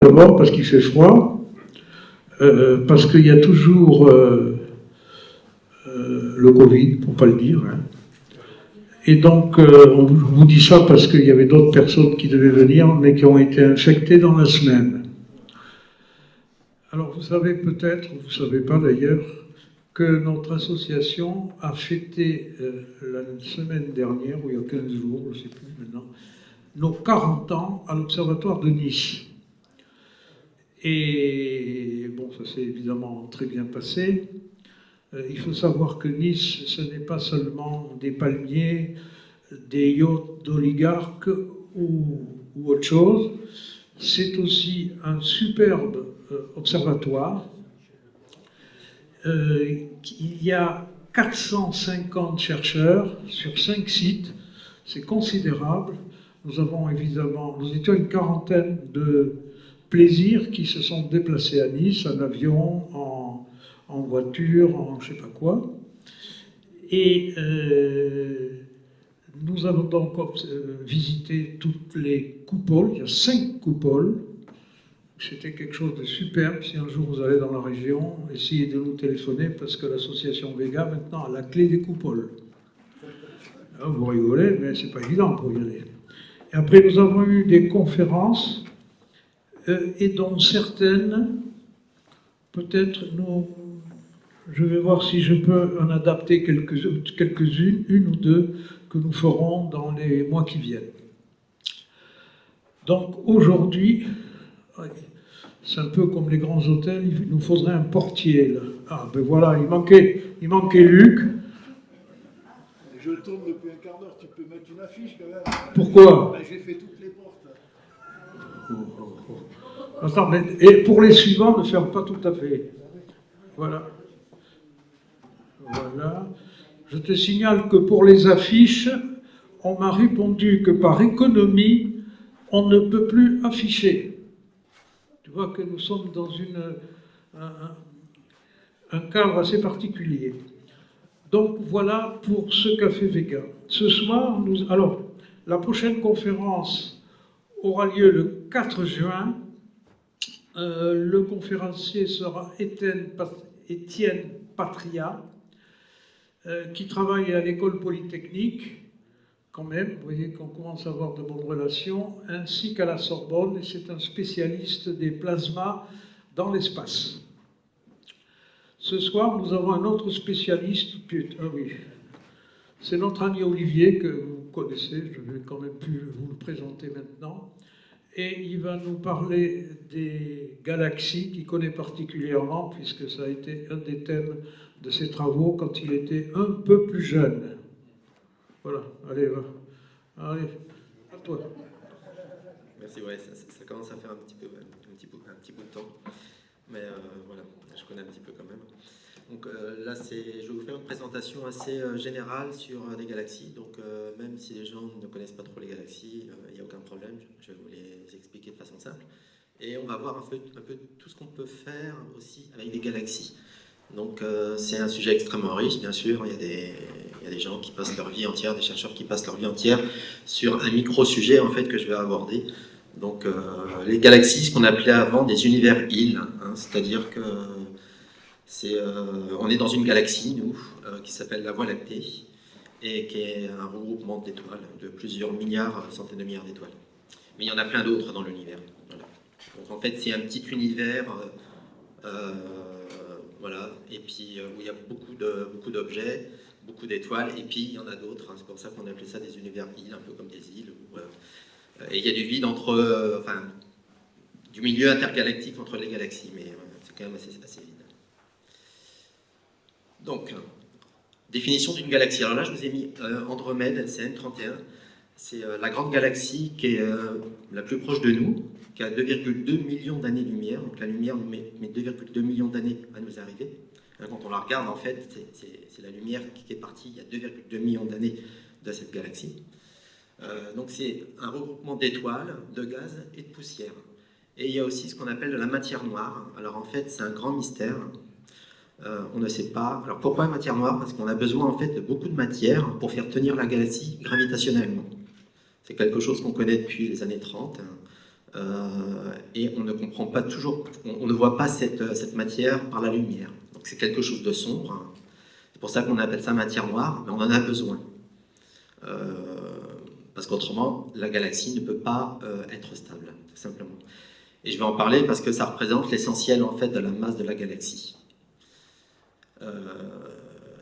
D'abord parce qu'il fait froid, parce qu'il y a toujours le Covid, pour ne pas le dire. Hein. Et donc, on vous dit ça parce qu'il y avait d'autres personnes qui devaient venir, mais qui ont été infectées dans la semaine. Alors, vous savez peut-être, ou vous ne savez pas d'ailleurs, que notre association a fêté la semaine dernière, ou il y a 15 jours, je ne sais plus maintenant, nos 40 ans à l'Observatoire de Nice. Et bon, ça s'est évidemment très bien passé. Il faut savoir que Nice, ce n'est pas seulement des palmiers, des yachts d'oligarques ou autre chose. C'est aussi un superbe observatoire. Il y a 450 chercheurs sur 5 sites. C'est considérable. Nous étions une quarantaine de plaisirs qui se sont déplacés à Nice, en avion, en voiture, en je ne sais pas quoi. Et nous avons donc visité toutes les coupoles. Il y a 5 coupoles. C'était quelque chose de superbe. Si un jour vous allez dans la région, essayez de nous téléphoner parce que l'association Vega maintenant a la clé des coupoles. Alors, vous rigolez, mais c'est pas évident pour y aller. Et après, nous avons eu des conférences et dont certaines, peut-être, je vais voir si je peux en adapter quelques-unes, une ou deux, que nous ferons dans les mois qui viennent. Donc aujourd'hui, c'est un peu comme les grands hôtels, il nous faudrait un portier là. Ah ben voilà, il manquait Luc. Je tourne depuis un quart d'heure, tu peux mettre une affiche quand même. Pourquoi? J'ai fait toutes les portes. Attends, mais, et pour les suivants, ne ferme pas tout à fait. Voilà. Voilà. Je te signale que pour les affiches, on m'a répondu que par économie, on ne peut plus afficher. Tu vois que nous sommes dans un cadre assez particulier. Donc voilà pour ce Café Vega. Ce soir, alors, la prochaine conférence aura lieu le 4 juin. Le conférencier sera Étienne Patria, qui travaille à l'école polytechnique, quand même, vous voyez qu'on commence à avoir de bonnes relations, ainsi qu'à la Sorbonne, et c'est un spécialiste des plasmas dans l'espace. Ce soir, nous avons un autre spécialiste, oui, c'est notre ami Olivier, que vous connaissez, je vais quand même plus vous le présenter maintenant, et il va nous parler des galaxies qu'il connaît particulièrement, puisque ça a été un des thèmes de ses travaux quand il était un peu plus jeune. Voilà, allez, va. Allez, à toi. Merci, ouais, ça commence à faire un petit bout de temps, mais voilà, je connais un petit peu quand même. Donc là, je vais vous faire une présentation assez générale sur les galaxies. Donc même si les gens ne connaissent pas trop les galaxies, il n'y a aucun problème, je vais vous les expliquer de façon simple. Et on va voir un peu tout ce qu'on peut faire aussi avec les galaxies. Donc c'est un sujet extrêmement riche, bien sûr. Il y a des gens qui passent leur vie entière, des chercheurs qui passent leur vie entière sur un micro-sujet en fait que je vais aborder. Donc les galaxies, ce qu'on appelait avant des univers-îles, hein, c'est-à-dire que on est dans une galaxie, nous, qui s'appelle la Voie lactée, et qui est un regroupement d'étoiles, de plusieurs milliards, centaines de milliards d'étoiles. Mais il y en a plein d'autres dans l'univers. Voilà. Donc en fait, c'est un petit univers, voilà, et puis où il y a beaucoup d'objets, beaucoup d'étoiles, et puis il y en a d'autres. Hein, c'est pour ça qu'on appelait ça des univers-îles, un peu comme des îles. Et il y a du vide du milieu intergalactique entre les galaxies, mais c'est quand même assez vide. Donc, définition d'une galaxie. Alors là, je vous ai mis Andromède, CN31. C'est la grande galaxie qui est la plus proche de nous, qui a 2,2 millions d'années-lumière. Donc la lumière nous met 2,2 millions d'années à nous arriver. Quand on la regarde, en fait, c'est la lumière qui est partie il y a 2,2 millions d'années de cette galaxie. Donc c'est un regroupement d'étoiles, de gaz et de poussière. Et il y a aussi ce qu'on appelle de la matière noire. Alors en fait, c'est un grand mystère. On ne sait pas. Alors pourquoi matière noire? Parce qu'on a besoin en fait de beaucoup de matière pour faire tenir la galaxie gravitationnellement. C'est quelque chose qu'on connaît depuis les années 30. et on ne comprend pas toujours, on ne voit pas cette matière par la lumière. Donc c'est quelque chose de sombre. C'est pour ça qu'on appelle ça matière noire, mais on en a besoin. Parce qu'autrement, la galaxie ne peut pas être stable, tout simplement. Et je vais en parler parce que ça représente l'essentiel en fait de la masse de la galaxie.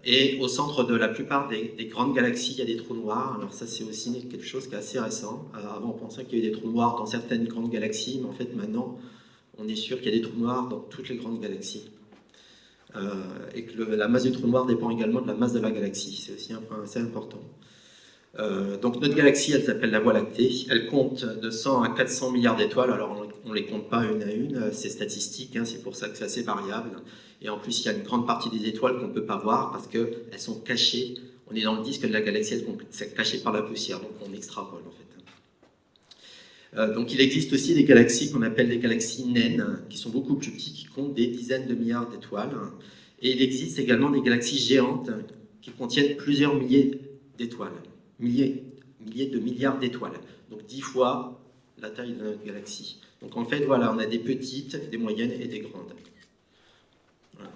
Et au centre de la plupart des grandes galaxies, il y a des trous noirs. Alors ça, c'est aussi quelque chose qui est assez récent. Avant, on pensait qu'il y avait des trous noirs dans certaines grandes galaxies, mais en fait, maintenant, on est sûr qu'il y a des trous noirs dans toutes les grandes galaxies. Et que la masse du trou noir dépend également de la masse de la galaxie. C'est aussi un point assez important. Donc notre galaxie, elle s'appelle la Voie lactée. Elle compte de 100 à 400 milliards d'étoiles. Alors on ne les compte pas une à une, c'est statistique, hein, c'est pour ça que c'est assez variable. Et en plus, il y a une grande partie des étoiles qu'on ne peut pas voir parce qu'elles sont cachées. On est dans le disque de la galaxie, elles sont cachées par la poussière, donc on extrapole en fait. Donc il existe aussi des galaxies qu'on appelle des galaxies naines, qui sont beaucoup plus petites, qui comptent des dizaines de milliards d'étoiles. Et il existe également des galaxies géantes qui contiennent plusieurs milliers d'étoiles. Milliers de milliards d'étoiles, donc 10 fois la taille de notre galaxie. Donc en fait, voilà, on a des petites, des moyennes et des grandes. Voilà.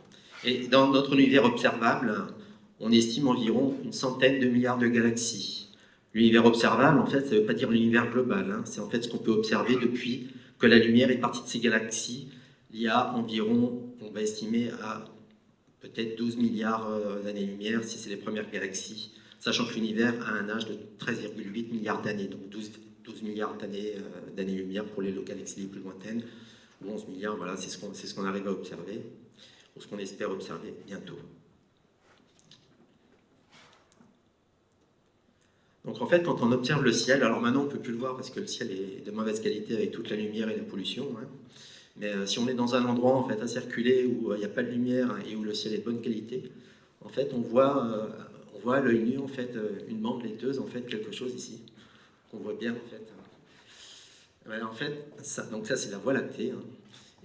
Et dans notre univers observable, on estime environ une centaine de milliards de galaxies. L'univers observable, en fait, ça ne veut pas dire l'univers global, hein. C'est en fait ce qu'on peut observer depuis que la lumière est partie de ces galaxies. Il y a environ, on va estimer à peut-être 12 milliards d'années-lumière, si c'est les premières galaxies, sachant que l'univers a un âge de 13,8 milliards d'années, donc 12 milliards d'années-lumière pour les galaxies les plus lointaines, ou 11 milliards, voilà, c'est ce qu'on arrive à observer, ou ce qu'on espère observer bientôt. Donc en fait, quand on observe le ciel, alors maintenant on ne peut plus le voir parce que le ciel est de mauvaise qualité avec toute la lumière et la pollution, hein. Mais si on est dans un endroit en fait, à circuler où il n'y a pas de lumière et où le ciel est de bonne qualité, en fait on voit à l'œil nu en fait, une bande laiteuse, en fait, quelque chose ici, qu'on voit bien en fait. En fait, donc ça c'est la Voie lactée, hein.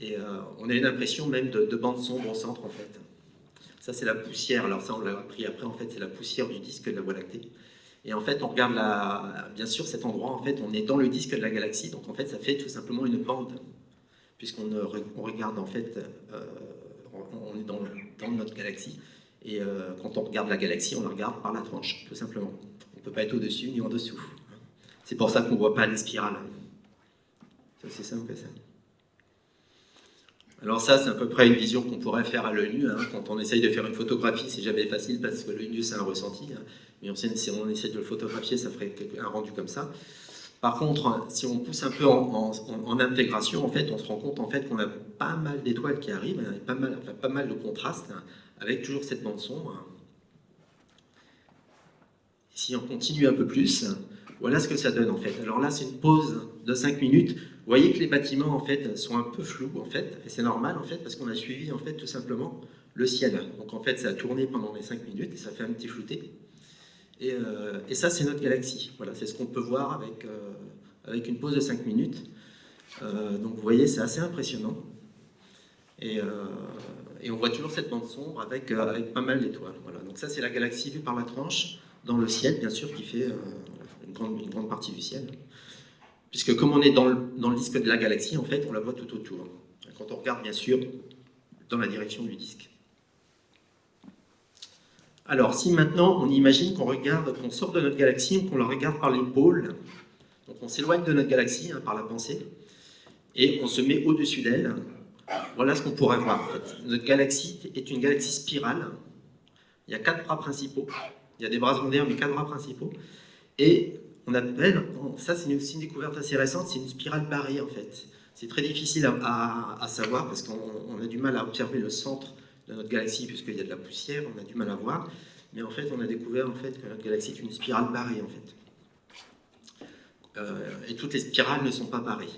Et on a une impression même de bande sombre au centre en fait. Ça c'est la poussière, alors ça on l'a appris après, en fait c'est la poussière du disque de la Voie lactée. Et en fait on regarde bien sûr cet endroit, en fait on est dans le disque de la galaxie, donc en fait ça fait tout simplement une bande, puisqu'on regarde en fait, on est dans notre galaxie. Et quand on regarde la galaxie, on la regarde par la tranche, tout simplement. On ne peut pas être au-dessus ni en dessous. C'est pour ça qu'on ne voit pas les spirales. C'est aussi simple que ça. Alors ça, c'est à peu près une vision qu'on pourrait faire à l'œil nu, hein. Quand on essaye de faire une photographie, c'est jamais facile parce que l'œil nu, c'est un ressenti, hein. Mais si on essaye de le photographier, ça ferait un rendu comme ça. Par contre, si on pousse un peu en intégration, en fait, on se rend compte en fait, qu'on a pas mal d'étoiles qui arrivent, hein, pas mal de contrastes, hein, avec toujours cette bande sombre. Si on continue un peu plus, voilà ce que ça donne en fait. Alors là, c'est une pause de 5 minutes. Vous voyez que les bâtiments en fait sont un peu flous en fait, et c'est normal en fait parce qu'on a suivi en fait tout simplement le ciel. Donc en fait, ça a tourné pendant les 5 minutes et ça fait un petit flouté. Et ça, c'est notre galaxie. Voilà, c'est ce qu'on peut voir avec une pause de 5 minutes. Donc vous voyez, c'est assez impressionnant. Et on voit toujours cette bande sombre avec pas mal d'étoiles. Voilà. Donc ça, c'est la galaxie vue par la tranche, dans le ciel, bien sûr, qui fait une grande partie du ciel. Puisque comme on est dans le disque de la galaxie, en fait, on la voit tout autour. Quand on regarde, bien sûr, dans la direction du disque. Alors, si maintenant, on imagine qu'on sort de notre galaxie, qu'on la regarde par les pôles, donc on s'éloigne de notre galaxie, hein, par la pensée, et on se met au-dessus d'elle, voilà ce qu'on pourrait voir. En fait. Notre galaxie est une galaxie spirale. Il y a 4 bras principaux. Il y a des bras secondaires, mais 4 bras principaux. Et on appelle, ça c'est aussi une découverte assez récente, c'est une spirale barrée en fait. C'est très difficile à savoir parce qu'on a du mal à observer le centre de notre galaxie puisqu'il y a de la poussière, on a du mal à voir. Mais en fait, on a découvert en fait, que notre galaxie est une spirale barrée en fait. Et toutes les spirales ne sont pas barrées.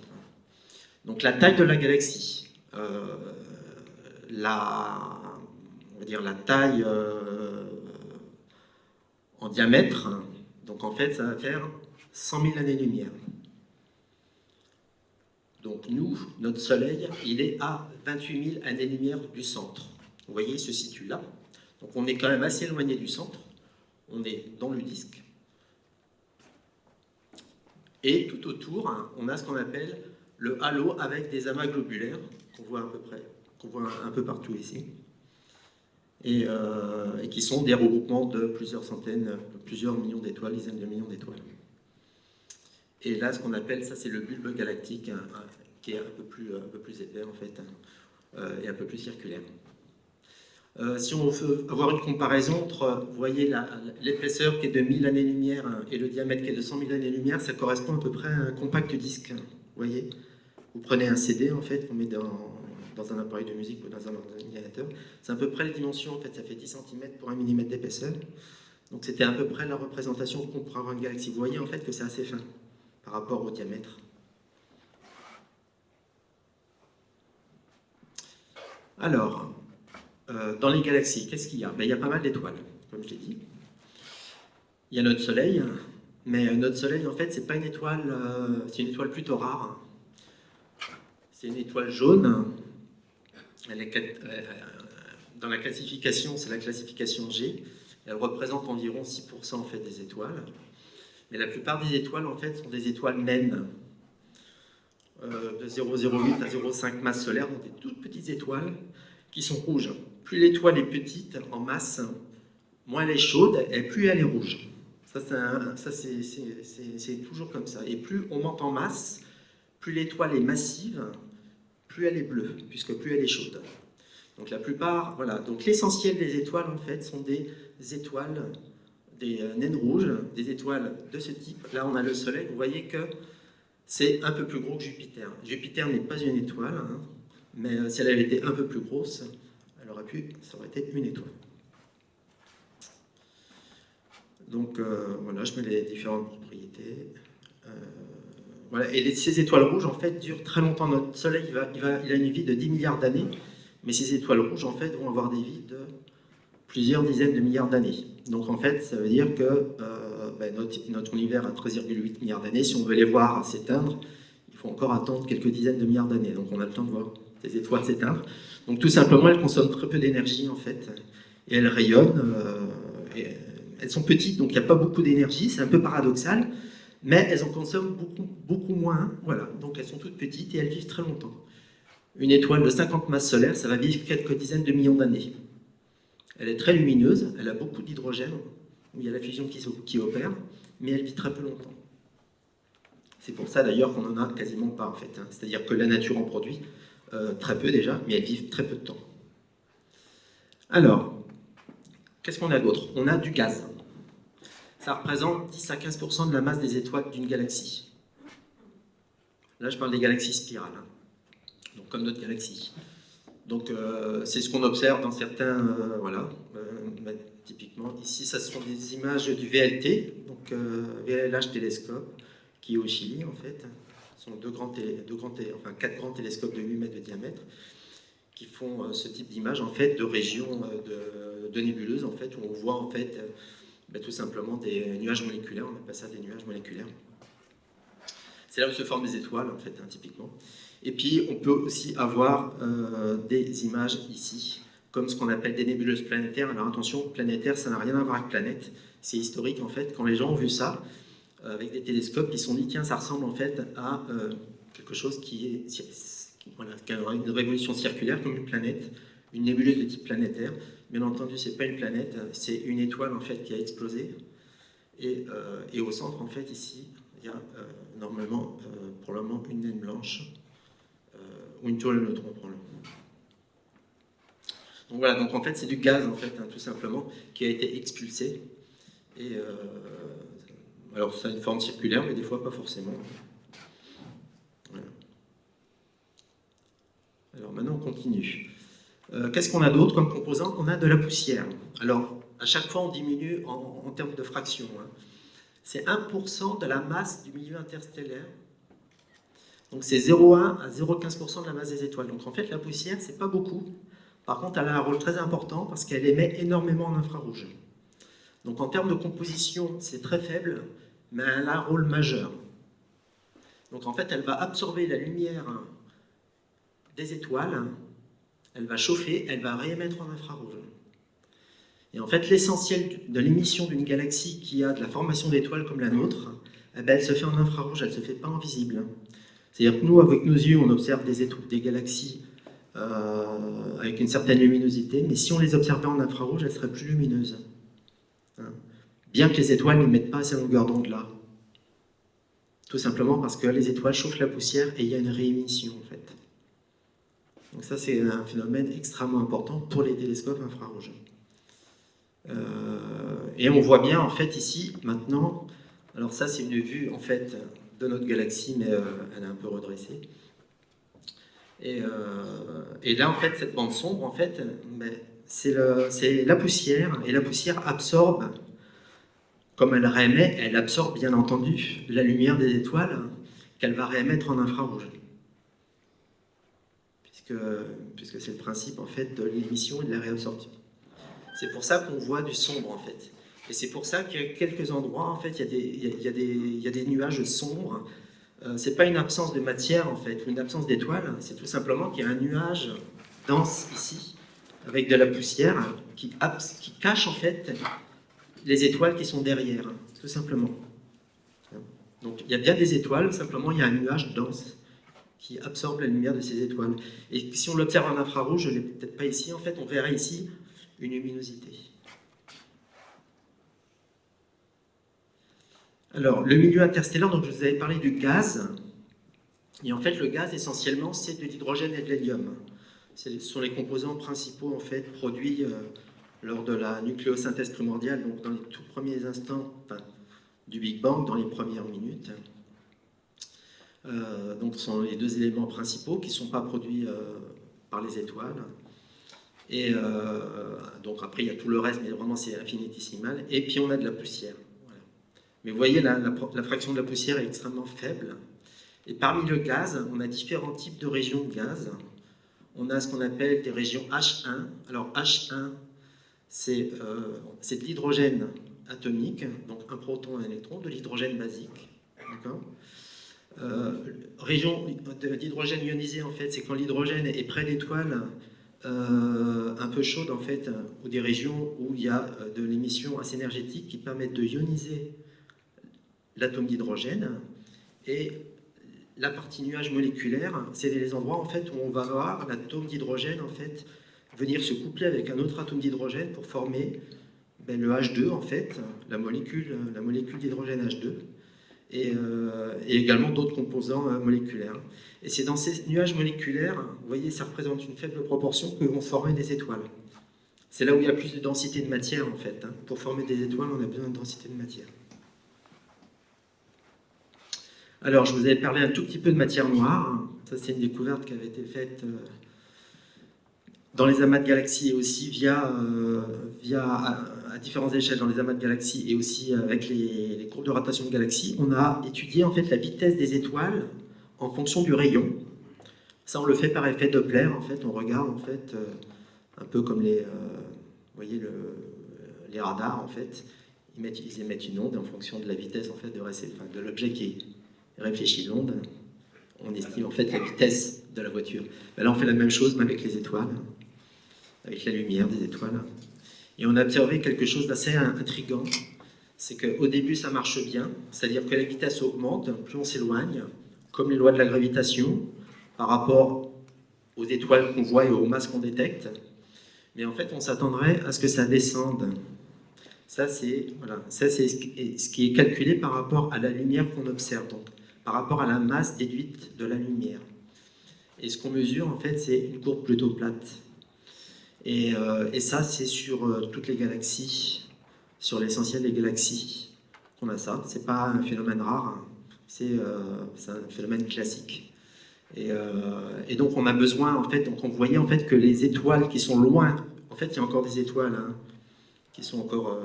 Donc la taille de la galaxie, on va dire la taille en diamètre, donc en fait ça va faire 100 000 années-lumière. Donc nous, notre Soleil, il est à 28 000 années-lumière du centre. Vous voyez, il se situe là. Donc on est quand même assez éloigné du centre. On est dans le disque. Et tout autour, on a ce qu'on appelle le halo avec des amas globulaires qu'on voit à peu près, qu'on voit un peu partout ici, et qui sont des regroupements de plusieurs centaines, plusieurs millions d'étoiles, dizaines de millions d'étoiles. Et là, ce qu'on appelle, ça c'est le bulbe galactique, qui est un peu plus épais en fait, et un peu plus circulaire. Si on veut avoir une comparaison entre, vous voyez, l'épaisseur qui est de 1000 années-lumière et le diamètre qui est de 100 000 années-lumière, ça correspond à peu près à un compact disque. Vous voyez, vous prenez un CD, en fait, vous mettez dans un appareil de musique ou dans un ordinateur. C'est à peu près les dimensions, en fait, ça fait 10 cm pour 1 mm d'épaisseur. Donc c'était à peu près la représentation qu'on pourrait avoir une galaxie. Vous voyez, en fait, que c'est assez fin par rapport au diamètre. Alors, dans les galaxies, qu'est-ce qu'il y a? Ben, il y a pas mal d'étoiles, comme je l'ai dit. Il y a notre Soleil, mais notre Soleil, en fait, c'est pas une étoile, c'est une étoile plutôt rare. C'est une étoile jaune. Dans la classification, c'est la classification G. Elle représente environ 6% en fait, des étoiles. Mais la plupart des étoiles, en fait, sont des étoiles naines. De 0,08 à 0,5 masse solaire, donc des toutes petites étoiles qui sont rouges. Plus l'étoile est petite en masse, moins elle est chaude et plus elle est rouge. Ça c'est toujours comme ça. Et plus on monte en masse, plus l'étoile est massive, plus elle est bleue, puisque plus elle est chaude. Donc la plupart, voilà. Donc l'essentiel des étoiles en fait sont des étoiles, des naines rouges, des étoiles de ce type. Là on a le Soleil. Vous voyez que c'est un peu plus gros que Jupiter. Jupiter n'est pas une étoile, hein, mais si elle avait été un peu plus grosse, ça aurait été une étoile. Donc voilà, je mets les différentes propriétés. Voilà. Et ces étoiles rouges, en fait, durent très longtemps. Notre Soleil, il a une vie de 10 milliards d'années, mais ces étoiles rouges, en fait, vont avoir des vies de plusieurs dizaines de milliards d'années. Donc en fait, ça veut dire que notre univers a 13,8 milliards d'années. Si on veut les voir s'éteindre, il faut encore attendre quelques dizaines de milliards d'années. Donc on a le temps de voir ces étoiles s'éteindre. Donc tout simplement, elles consomment très peu d'énergie en fait, et elles rayonnent. Elles sont petites, donc il n'y a pas beaucoup d'énergie. C'est un peu paradoxal, mais elles en consomment beaucoup moins. Voilà, donc elles sont toutes petites et elles vivent très longtemps. Une étoile de 50 masses solaires, ça va vivre quelques dizaines de millions d'années. Elle est très lumineuse, elle a beaucoup d'hydrogène, où il y a la fusion qui opère, mais elle vit très peu longtemps. C'est pour ça d'ailleurs qu'on n'en a quasiment pas en fait. Hein. C'est-à-dire que la nature en produit très peu déjà, mais elles vivent très peu de temps. Alors, qu'est-ce qu'on a d'autre? On a du gaz. Ça représente 10 à 15% de la masse des étoiles d'une galaxie. Là, je parle des galaxies spirales, hein. Donc comme notre galaxie. Donc c'est ce qu'on observe dans certains, voilà, typiquement ici, ça sont des images du VLT, donc VLH télescope, qui est au Chili en fait. Ce sont quatre grands télescopes de 8 mètres de diamètre qui font ce type d'image en fait de régions de nébuleuses en fait où on voit en fait tout simplement des nuages moléculaires. On appelle ça des nuages moléculaires. C'est là où se forment les étoiles en fait, hein, typiquement. Et puis, on peut aussi avoir des images ici, comme ce qu'on appelle des nébuleuses planétaires. Alors attention, planétaire, ça n'a rien à voir avec planète. C'est historique, en fait. Quand les gens ont vu ça, avec des télescopes, ils se sont dit, tiens, ça ressemble en fait à quelque chose qui a une révolution circulaire, comme une planète, une nébuleuse de type planétaire. Bien entendu, ce n'est pas une planète, c'est une étoile, en fait, qui a explosé. Et au centre, en fait, ici, il y a normalement, pour le moment, une naine blanche, ou une toile de neutrons, probablement. Donc voilà, donc en fait c'est du gaz en fait, hein, tout simplement, qui a été expulsé. Et alors ça a une forme circulaire, mais des fois pas forcément. Voilà. Alors maintenant on continue. Qu'est-ce qu'on a d'autre comme composant? On a de la poussière. Alors à chaque fois on diminue en termes de fraction. Hein. C'est 1% de la masse du milieu interstellaire. Donc c'est 0,1 à 0,15% de la masse des étoiles. Donc en fait la poussière, c'est pas beaucoup. Par contre, elle a un rôle très important parce qu'elle émet énormément en infrarouge. Donc en termes de composition, c'est très faible, mais elle a un rôle majeur. Donc en fait, elle va absorber la lumière des étoiles, elle va chauffer, elle va réémettre en infrarouge. Et en fait, l'essentiel de l'émission d'une galaxie qui a de la formation d'étoiles comme la nôtre, eh ben, elle se fait en infrarouge, elle ne se fait pas en visible. C'est-à-dire que nous, avec nos yeux, on observe des galaxies avec une certaine luminosité, mais si on les observait en infrarouge, elles seraient plus lumineuses. Hein. Bien que les étoiles n'émettent pas à ces longueurs d'onde-là. Tout simplement parce que les étoiles chauffent la poussière et il y a une réémission, en fait. Donc ça, c'est un phénomène extrêmement important pour les télescopes infrarouges. Et on voit bien, en fait, ici, maintenant, alors ça, c'est une vue, en fait, de notre galaxie, mais elle est un peu redressée. Et là, en fait, cette bande sombre, en fait, c'est la poussière, et la poussière absorbe, comme elle réémet, elle absorbe, bien entendu, la lumière des étoiles qu'elle va réémettre en infrarouge. Puisque c'est le principe, en fait, de l'émission et de la réabsorption. C'est pour ça qu'on voit du sombre, en fait. Et c'est pour ça qu'à quelques endroits, en fait, il y a des nuages sombres. C'est pas une absence de matière, en fait, ou une absence d'étoiles, c'est tout simplement qu'il y a un nuage dense ici, avec de la poussière, qui cache, en fait, les étoiles qui sont derrière, tout simplement. Donc, il y a bien des étoiles, simplement, il y a un nuage dense qui absorbe la lumière de ces étoiles. Et si on l'observe en infrarouge, je ne l'ai peut-être pas ici, en fait, on verrait ici une luminosité. Alors, le milieu interstellaire, donc je vous avais parlé du gaz, et en fait, le gaz, essentiellement, c'est de l'hydrogène et de l'hélium. Ce sont les composants principaux, en fait, produits lors de la nucléosynthèse primordiale, donc dans les tout premiers instants du Big Bang, dans les premières minutes. Donc, ce sont les deux éléments principaux qui ne sont pas produits par les étoiles. Et donc après, il y a tout le reste, mais vraiment c'est infinitésimal. Et puis on a de la poussière. Voilà. Mais vous voyez, la fraction de la poussière est extrêmement faible. Et parmi le gaz, on a différents types de régions de gaz. On a ce qu'on appelle des régions H1. Alors H1, c'est de l'hydrogène atomique, donc un proton et un électron, de l'hydrogène basique. D'accord ? Région d'hydrogène ionisé, en fait, c'est quand l'hydrogène est près d'étoiles un peu chaudes, en fait, ou des régions où il y a de l'émission assez énergétique qui permettent de ioniser l'atome d'hydrogène. Et la partie nuage moléculaire, c'est les endroits, en fait, où on va voir l'atome d'hydrogène, en fait, venir se coupler avec un autre atome d'hydrogène pour former le H2, en fait, la molécule d'hydrogène H2. Et également d'autres composants moléculaires. Et c'est dans ces nuages moléculaires, vous voyez, ça représente une faible proportion que vont former des étoiles. C'est là où il y a plus de densité de matière, en fait. Pour former des étoiles, on a besoin de densité de matière. Alors, je vous avais parlé un tout petit peu de matière noire. Ça, c'est une découverte qui avait été faite dans les amas de galaxies et aussi à différentes échelles dans les amas de galaxies et aussi avec les courbes de rotation de galaxies, on a étudié en fait la vitesse des étoiles en fonction du rayon. Ça, on le fait par effet Doppler. En fait, on regarde en fait un peu comme vous voyez les radars en fait, ils émettent une onde et en fonction de la vitesse en fait de l'objet qui réfléchit l'onde, on estime en fait la vitesse de la voiture. Ben là, on fait la même chose mais avec les étoiles, avec la lumière des étoiles. Et on a observé quelque chose d'assez intriguant, c'est qu'au début ça marche bien, c'est-à-dire que la vitesse augmente, plus on s'éloigne, comme les lois de la gravitation, par rapport aux étoiles qu'on voit et aux masses qu'on détecte. Mais en fait, on s'attendrait à ce que ça descende. Ça, c'est ce qui est calculé par rapport à la lumière qu'on observe, donc par rapport à la masse déduite de la lumière. Et ce qu'on mesure, en fait, c'est une courbe plutôt plate. Et ça, c'est sur toutes les galaxies, sur l'essentiel des galaxies qu'on a ça. C'est pas un phénomène rare, hein. C'est un phénomène classique. Et donc on a besoin, en fait, donc on voyait en fait que les étoiles qui sont loin, en fait il y a encore des étoiles hein, qui sont encore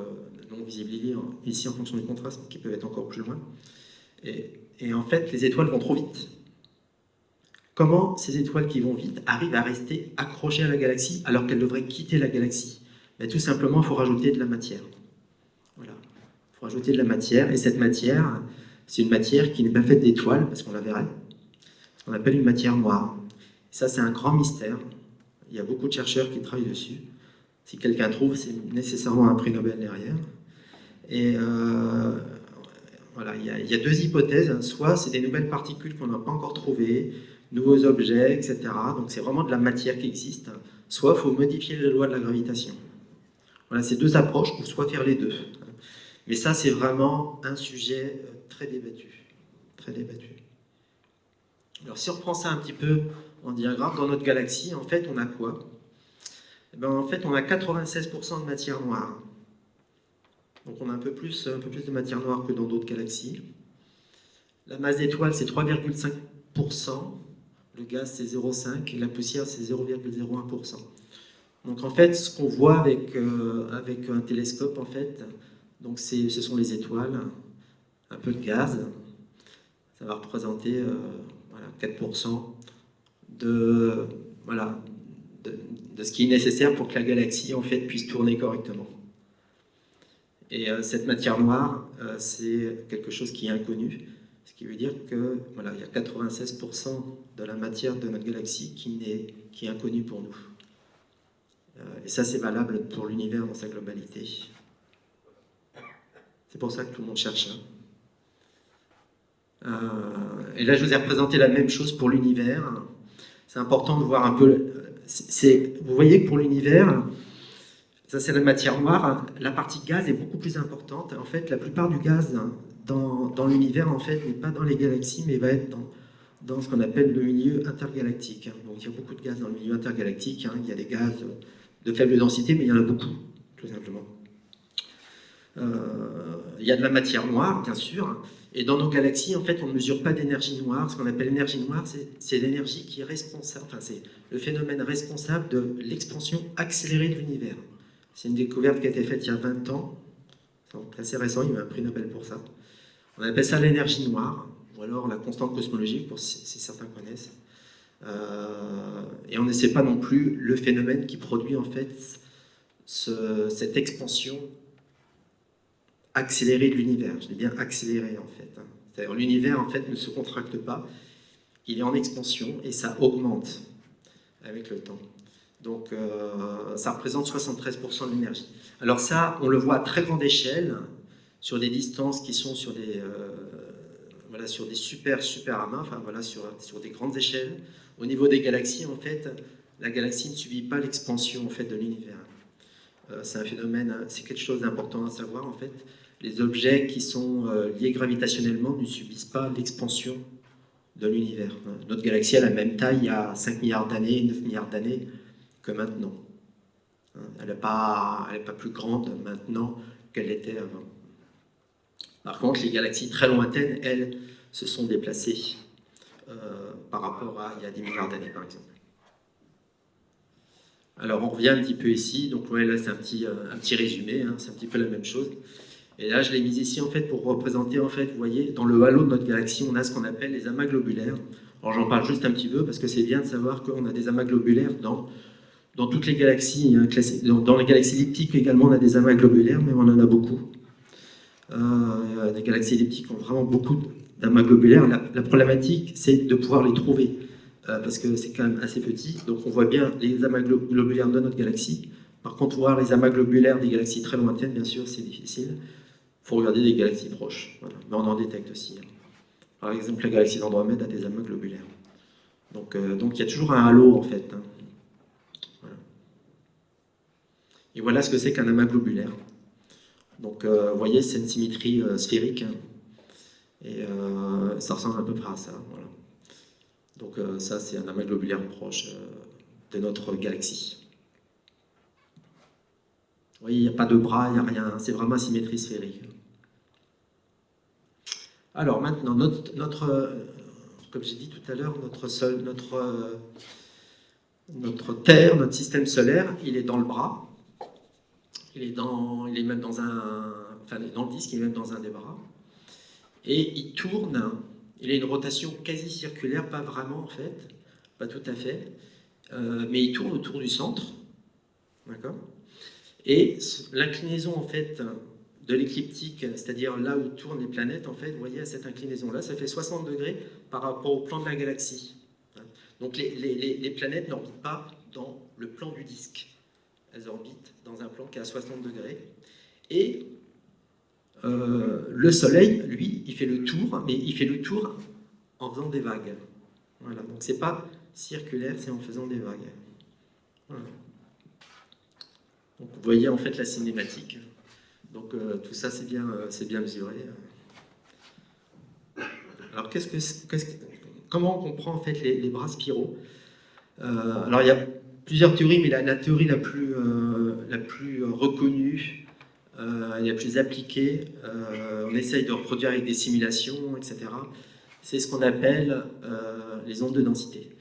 non visibles ici en fonction du contraste, qui peuvent être encore plus loin. Et en fait les étoiles vont trop vite. Comment ces étoiles qui vont vite arrivent à rester accrochées à la galaxie alors qu'elles devraient quitter la galaxie? Ben, tout simplement, il faut rajouter de la matière. Voilà. Il faut rajouter de la matière, et cette matière, c'est une matière qui n'est pas faite d'étoiles, parce qu'on la verrait, ce qu'on appelle une matière noire. Ça, c'est un grand mystère. Il y a beaucoup de chercheurs qui travaillent dessus. Si quelqu'un trouve, c'est nécessairement un prix Nobel derrière. Et voilà, il y a deux hypothèses, hein. Soit c'est des nouvelles particules qu'on n'a pas encore trouvées, nouveaux objets, etc. Donc c'est vraiment de la matière qui existe. Soit il faut modifier les lois de la gravitation. Voilà, c'est deux approches, ou soit faire les deux. Mais ça, c'est vraiment un sujet très débattu. Très débattu. Alors si on reprend ça un petit peu en diagramme, dans notre galaxie, en fait, on a quoi? Eh ben, en fait, on a 96% de matière noire. Donc on a un peu plus de matière noire que dans d'autres galaxies. La masse d'étoiles, c'est 3,5%. Le gaz, c'est 0,5%. Et la poussière, c'est 0,01%. Donc en fait, ce qu'on voit avec un télescope, en fait, donc ce sont les étoiles, un peu de gaz. Ça va représenter voilà, 4% voilà, de ce qui est nécessaire pour que la galaxie en fait, puisse tourner correctement. Et cette matière noire, c'est quelque chose qui est inconnu, ce qui veut dire que voilà, il y a 96% de la matière de notre galaxie qui est inconnue pour nous. Et ça, c'est valable pour l'univers dans sa globalité. C'est pour ça que tout le monde cherche. Et là, je vous ai représenté la même chose pour l'univers. C'est important de voir un peu... Vous voyez que pour l'univers, ça c'est la matière noire, la partie gaz est beaucoup plus importante. En fait, la plupart du gaz dans l'univers, en fait, n'est pas dans les galaxies, mais va être dans ce qu'on appelle le milieu intergalactique. Donc il y a beaucoup de gaz dans le milieu intergalactique. Il y a des gaz de faible densité, mais il y en a beaucoup, tout simplement. Il y a de la matière noire, bien sûr, et dans nos galaxies, en fait, on ne mesure pas d'énergie noire. Ce qu'on appelle l'énergie noire, c'est l'énergie qui est responsable, enfin, c'est le phénomène responsable de l'expansion accélérée de l'univers. C'est une découverte qui a été faite il y a 20 ans, c'est assez récent, il y a eu un prix Nobel pour ça. On appelle ça l'énergie noire, ou alors la constante cosmologique, pour si certains connaissent. Et on ne sait pas non plus le phénomène qui produit, en fait, cette expansion accéléré de l'univers. Je dis bien accéléré, en fait. C'est-à-dire l'univers, en fait, ne se contracte pas. Il est en expansion et ça augmente avec le temps. Donc, ça représente 73% de l'énergie. Alors ça, on le voit à très grande échelle, sur des distances qui sont sur des, voilà, sur des super amas, enfin voilà, sur des grandes échelles. Au niveau des galaxies, en fait, la galaxie ne subit pas l'expansion, en fait, de l'univers. C'est un phénomène, c'est quelque chose d'important à savoir, en fait. Les objets qui sont liés gravitationnellement ne subissent pas l'expansion de l'univers. Notre galaxie a la même taille il y a 5 milliards d'années, 9 milliards d'années que maintenant. Elle n'est pas plus grande maintenant qu'elle était avant. Par contre, les galaxies très lointaines, elles, se sont déplacées par rapport à il y a 10 milliards d'années, par exemple. Alors, on revient un petit peu ici. Donc, ouais, là, c'est un petit résumé. C'est un petit peu la même chose. Et là, je l'ai mis ici, en fait, pour représenter, en fait, vous voyez, dans le halo de notre galaxie, on a ce qu'on appelle les amas globulaires. Alors, j'en parle juste un petit peu, parce que c'est bien de savoir qu'on a des amas globulaires dans toutes les galaxies. Dans les galaxies elliptiques également, on a des amas globulaires, mais on en a beaucoup. Les galaxies elliptiques ont vraiment beaucoup d'amas globulaires. La problématique, c'est de pouvoir les trouver, parce que c'est quand même assez petit. Donc, on voit bien les amas globulaires de notre galaxie. Par contre, voir les amas globulaires des galaxies très lointaines, bien sûr, c'est difficile. Il faut regarder des galaxies proches, voilà. Mais on en détecte aussi. Par exemple, la galaxie d'Andromède a des amas globulaires. Donc il y a toujours un halo, en fait. Voilà. Et voilà ce que c'est qu'un amas globulaire. Donc, vous voyez, c'est une symétrie sphérique. Et ça ressemble à peu près à ça. Voilà. Donc, ça, c'est un amas globulaire proche de notre galaxie. Vous voyez, il n'y a pas de bras, il n'y a rien. C'est vraiment une symétrie sphérique. Alors maintenant, comme j'ai dit tout à l'heure, notre Terre, notre système solaire, il est dans le bras. Il est même dans dans le disque, il est même dans un des bras. Et il tourne, il a une rotation quasi circulaire, pas vraiment en fait, pas tout à fait, mais il tourne autour du centre. D'accord ? Et l'inclinaison en fait de l'écliptique, c'est-à-dire là où tournent les planètes, en fait, vous voyez, à cette inclinaison-là, ça fait 60 degrés par rapport au plan de la galaxie. Donc les planètes n'orbitent pas dans le plan du disque. Elles orbitent dans un plan qui est à 60 degrés. Et Le Soleil, lui, il fait le tour, mais il fait le tour en faisant des vagues. Voilà, donc c'est pas circulaire, c'est en faisant des vagues. Voilà. Donc vous voyez en fait la cinématique. Donc tout ça c'est bien mesuré. Alors comment on comprend en fait les bras spiraux? Alors il y a plusieurs théories, mais la théorie la plus reconnue, la plus appliquée, on essaye de reproduire avec des simulations, etc. C'est ce qu'on appelle les ondes de densité.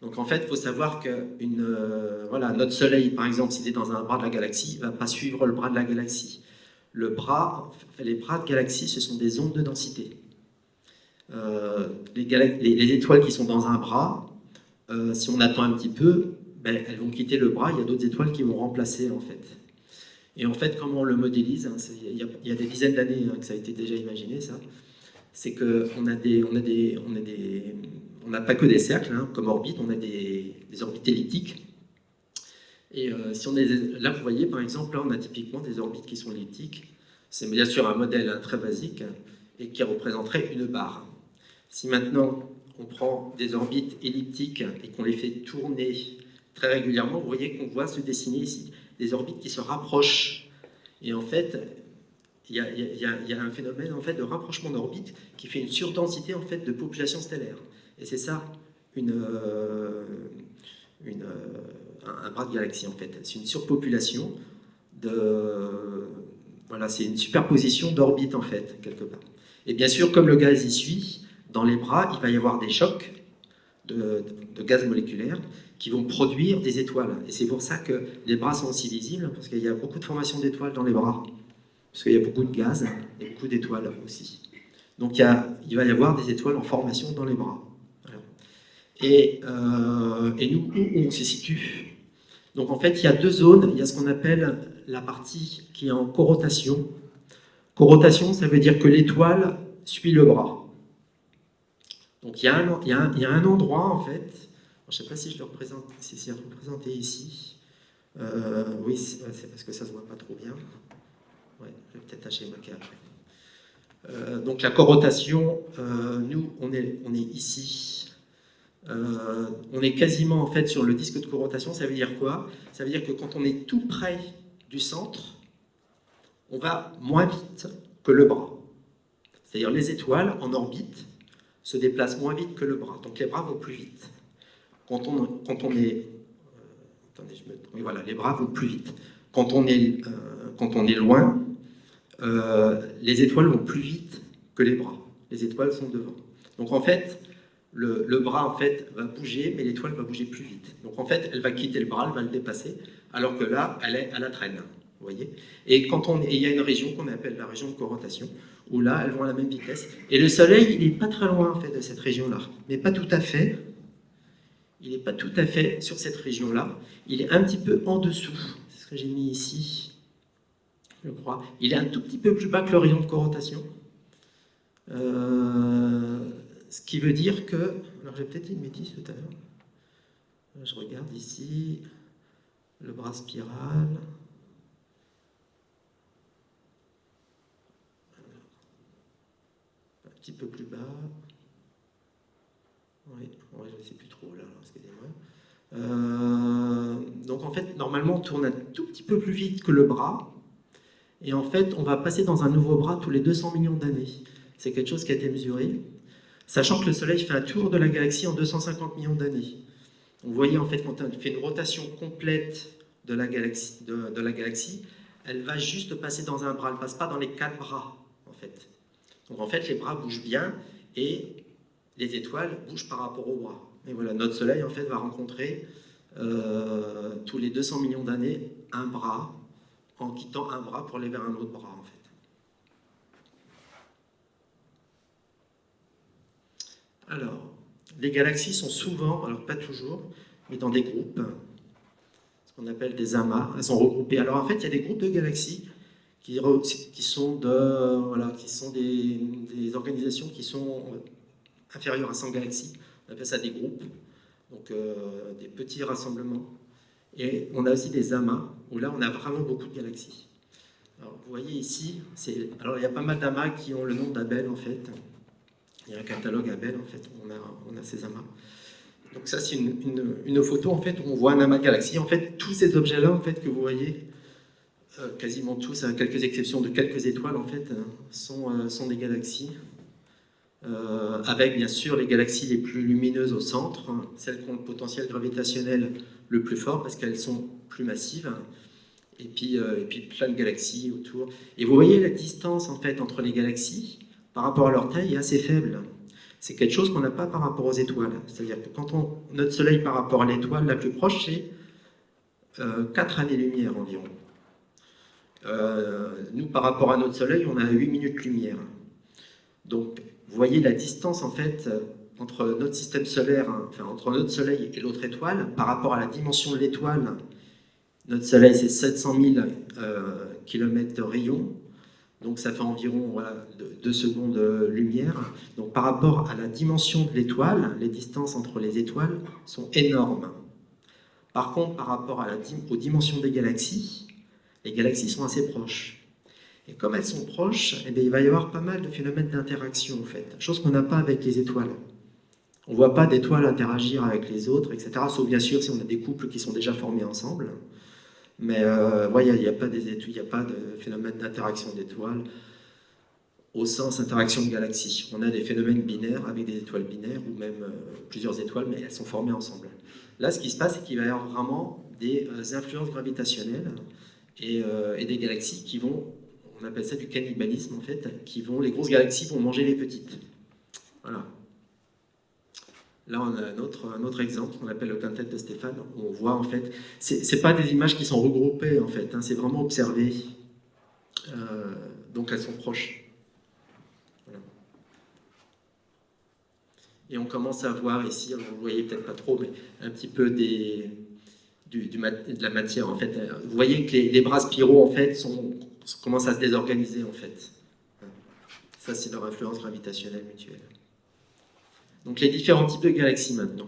Donc en fait, il faut savoir que voilà, notre Soleil, par exemple, s'il est dans un bras de la galaxie, il ne va pas suivre le bras de la galaxie. Les bras de galaxie, ce sont des ondes de densité. Les étoiles qui sont dans un bras, si on attend un petit peu, ben, elles vont quitter le bras, il y a d'autres étoiles qui vont remplacer en fait. Et en fait, comment on le modélise, hein, il y a des dizaines d'années que ça a été déjà imaginé, ça, c'est qu'on n'a pas que des cercles hein, comme orbite, on a des orbites elliptiques. Et si on est là, vous voyez par exemple, là on a typiquement des orbites qui sont elliptiques. C'est bien sûr un modèle hein, très basique et qui représenterait une barre. Si maintenant on prend des orbites elliptiques et qu'on les fait tourner très régulièrement, vous voyez qu'on voit se dessiner ici des orbites qui se rapprochent. Et en fait, il y a un phénomène en fait, de rapprochement d'orbites qui fait une surdensité en fait, de population stellaire. Et c'est ça un bras de galaxie en fait. C'est une surpopulation voilà, c'est une superposition d'orbites en fait, quelque part. Et bien sûr, comme le gaz y suit, dans les bras, il va y avoir des chocs de gaz moléculaires qui vont produire des étoiles. Et c'est pour ça que les bras sont aussi visibles, parce qu'il y a beaucoup de formations d'étoiles dans les bras. Parce qu'il y a beaucoup de gaz et beaucoup d'étoiles aussi. Donc il va y avoir des étoiles en formation dans les bras. Voilà. Et nous, où on se situe? Donc en fait, il y a deux zones. Il y a ce qu'on appelle la partie qui est en corotation. Corotation, ça veut dire que l'étoile suit le bras. Donc il y a un endroit, en fait, je ne sais pas si je le représente, si c'est représenté ici. Oui, c'est parce que ça ne se voit pas trop bien. Ouais, je vais peut-être tâcher ma carte. Donc la corotation, nous, on est ici. On est quasiment en fait sur le disque de corotation. Ça veut dire quoi? Ça veut dire que quand on est tout près du centre, on va moins vite que le bras. C'est-à-dire les étoiles en orbite se déplacent moins vite que le bras. Donc les bras vont plus vite. Quand on est... attendez, oui, voilà, les bras vont plus vite. Quand on est loin, les étoiles vont plus vite que les bras. Les étoiles sont devant. Donc en fait, le bras en fait, va bouger, mais l'étoile va bouger plus vite. Donc en fait, elle va quitter le bras, elle va le dépasser, alors que là, elle est à la traîne. Vous voyez? Et il y a une région qu'on appelle la région de corotation, où là, elles vont à la même vitesse. Et le Soleil, il n'est pas très loin en fait, de cette région-là, mais pas tout à fait. Il n'est pas tout à fait sur cette région-là. Il est un petit peu en dessous. C'est ce que j'ai mis ici, je crois. Il est un tout petit peu plus bas que le rayon de corotation. Ce qui veut dire que... Alors j'ai peut-être dit une bêtise tout à l'heure. Je regarde ici, le bras spiral. Un petit peu plus bas. Oui, je ne sais plus trop là, excusez-moi. Donc en fait, normalement, on tourne un tout petit peu plus vite que le bras. Et en fait, on va passer dans un nouveau bras tous les 200 millions d'années. C'est quelque chose qui a été mesuré. Sachant que le Soleil fait un tour de la galaxie en 250 millions d'années. Vous voyez, en fait, quand on fait une rotation complète de la galaxie, elle va juste passer dans un bras, elle ne passe pas dans les 4 bras, en fait. Donc, en fait, les bras bougent bien et les étoiles bougent par rapport aux bras. Et voilà, notre Soleil, en fait, va rencontrer tous les 200 millions d'années un bras, en quittant un bras pour aller vers un autre bras, en fait. Alors, les galaxies sont souvent, alors pas toujours, mais dans des groupes, ce qu'on appelle des amas. Elles sont regroupées. Alors en fait, il y a des groupes de galaxies qui sont des organisations qui sont inférieures à 100 galaxies. On appelle ça des groupes, donc des petits rassemblements. Et on a aussi des amas, où là, on a vraiment beaucoup de galaxies. Alors, vous voyez ici, alors il y a pas mal d'amas qui ont le nom d'Abel en fait. Il y a un catalogue Abel en fait, on a ces amas. Donc ça c'est une photo en fait où on voit un amas de galaxies. En fait, tous ces objets-là en fait que vous voyez, quasiment tous, à quelques exceptions de quelques étoiles en fait, sont des galaxies. Avec bien sûr les galaxies les plus lumineuses au centre, hein, celles qui ont le potentiel gravitationnel le plus fort parce qu'elles sont plus massives, et puis plein de galaxies autour. Et vous voyez la distance en fait entre les galaxies par rapport à leur taille est assez faible. C'est quelque chose qu'on n'a pas par rapport aux étoiles. C'est-à-dire que quand notre Soleil par rapport à l'étoile la plus proche, c'est 4 années-lumière environ. Nous, par rapport à notre Soleil, on a 8 minutes-lumière. Donc, vous voyez la distance en fait entre notre système solaire, hein, enfin entre notre Soleil et l'autre étoile, par rapport à la dimension de l'étoile. Notre Soleil, c'est 700 000 km de rayon, donc ça fait environ voilà, 2 secondes lumière. Donc, par rapport à la dimension de l'étoile, les distances entre les étoiles sont énormes. Par contre, par rapport aux dimensions des galaxies, les galaxies sont assez proches. Et comme elles sont proches, eh bien, il va y avoir pas mal de phénomènes d'interaction, en fait. Chose qu'on n'a pas avec les étoiles. On ne voit pas d'étoiles interagir avec les autres, etc. Sauf bien sûr si on a des couples qui sont déjà formés ensemble. Mais il n'y a pas de phénomène d'interaction d'étoiles au sens interaction de galaxies. On a des phénomènes binaires avec des étoiles binaires ou même plusieurs étoiles, mais elles sont formées ensemble. Là, ce qui se passe, c'est qu'il va y avoir vraiment des influences gravitationnelles et des galaxies qui vont, on appelle ça du cannibalisme en fait, les grosses galaxies vont manger les petites. Voilà. Là, on a un autre exemple qu'on appelle le quintet de Stéphane, où on voit en fait, c'est pas des images qui sont regroupées en fait, hein, c'est vraiment observé. Donc elles sont proches. Voilà. Et on commence à voir ici, alors vous ne voyez peut-être pas trop, mais un petit peu de la matière en fait. Vous voyez que les bras spiraux en fait commencent à se désorganiser en fait. Ça c'est leur influence gravitationnelle mutuelle. Donc les différents types de galaxies maintenant.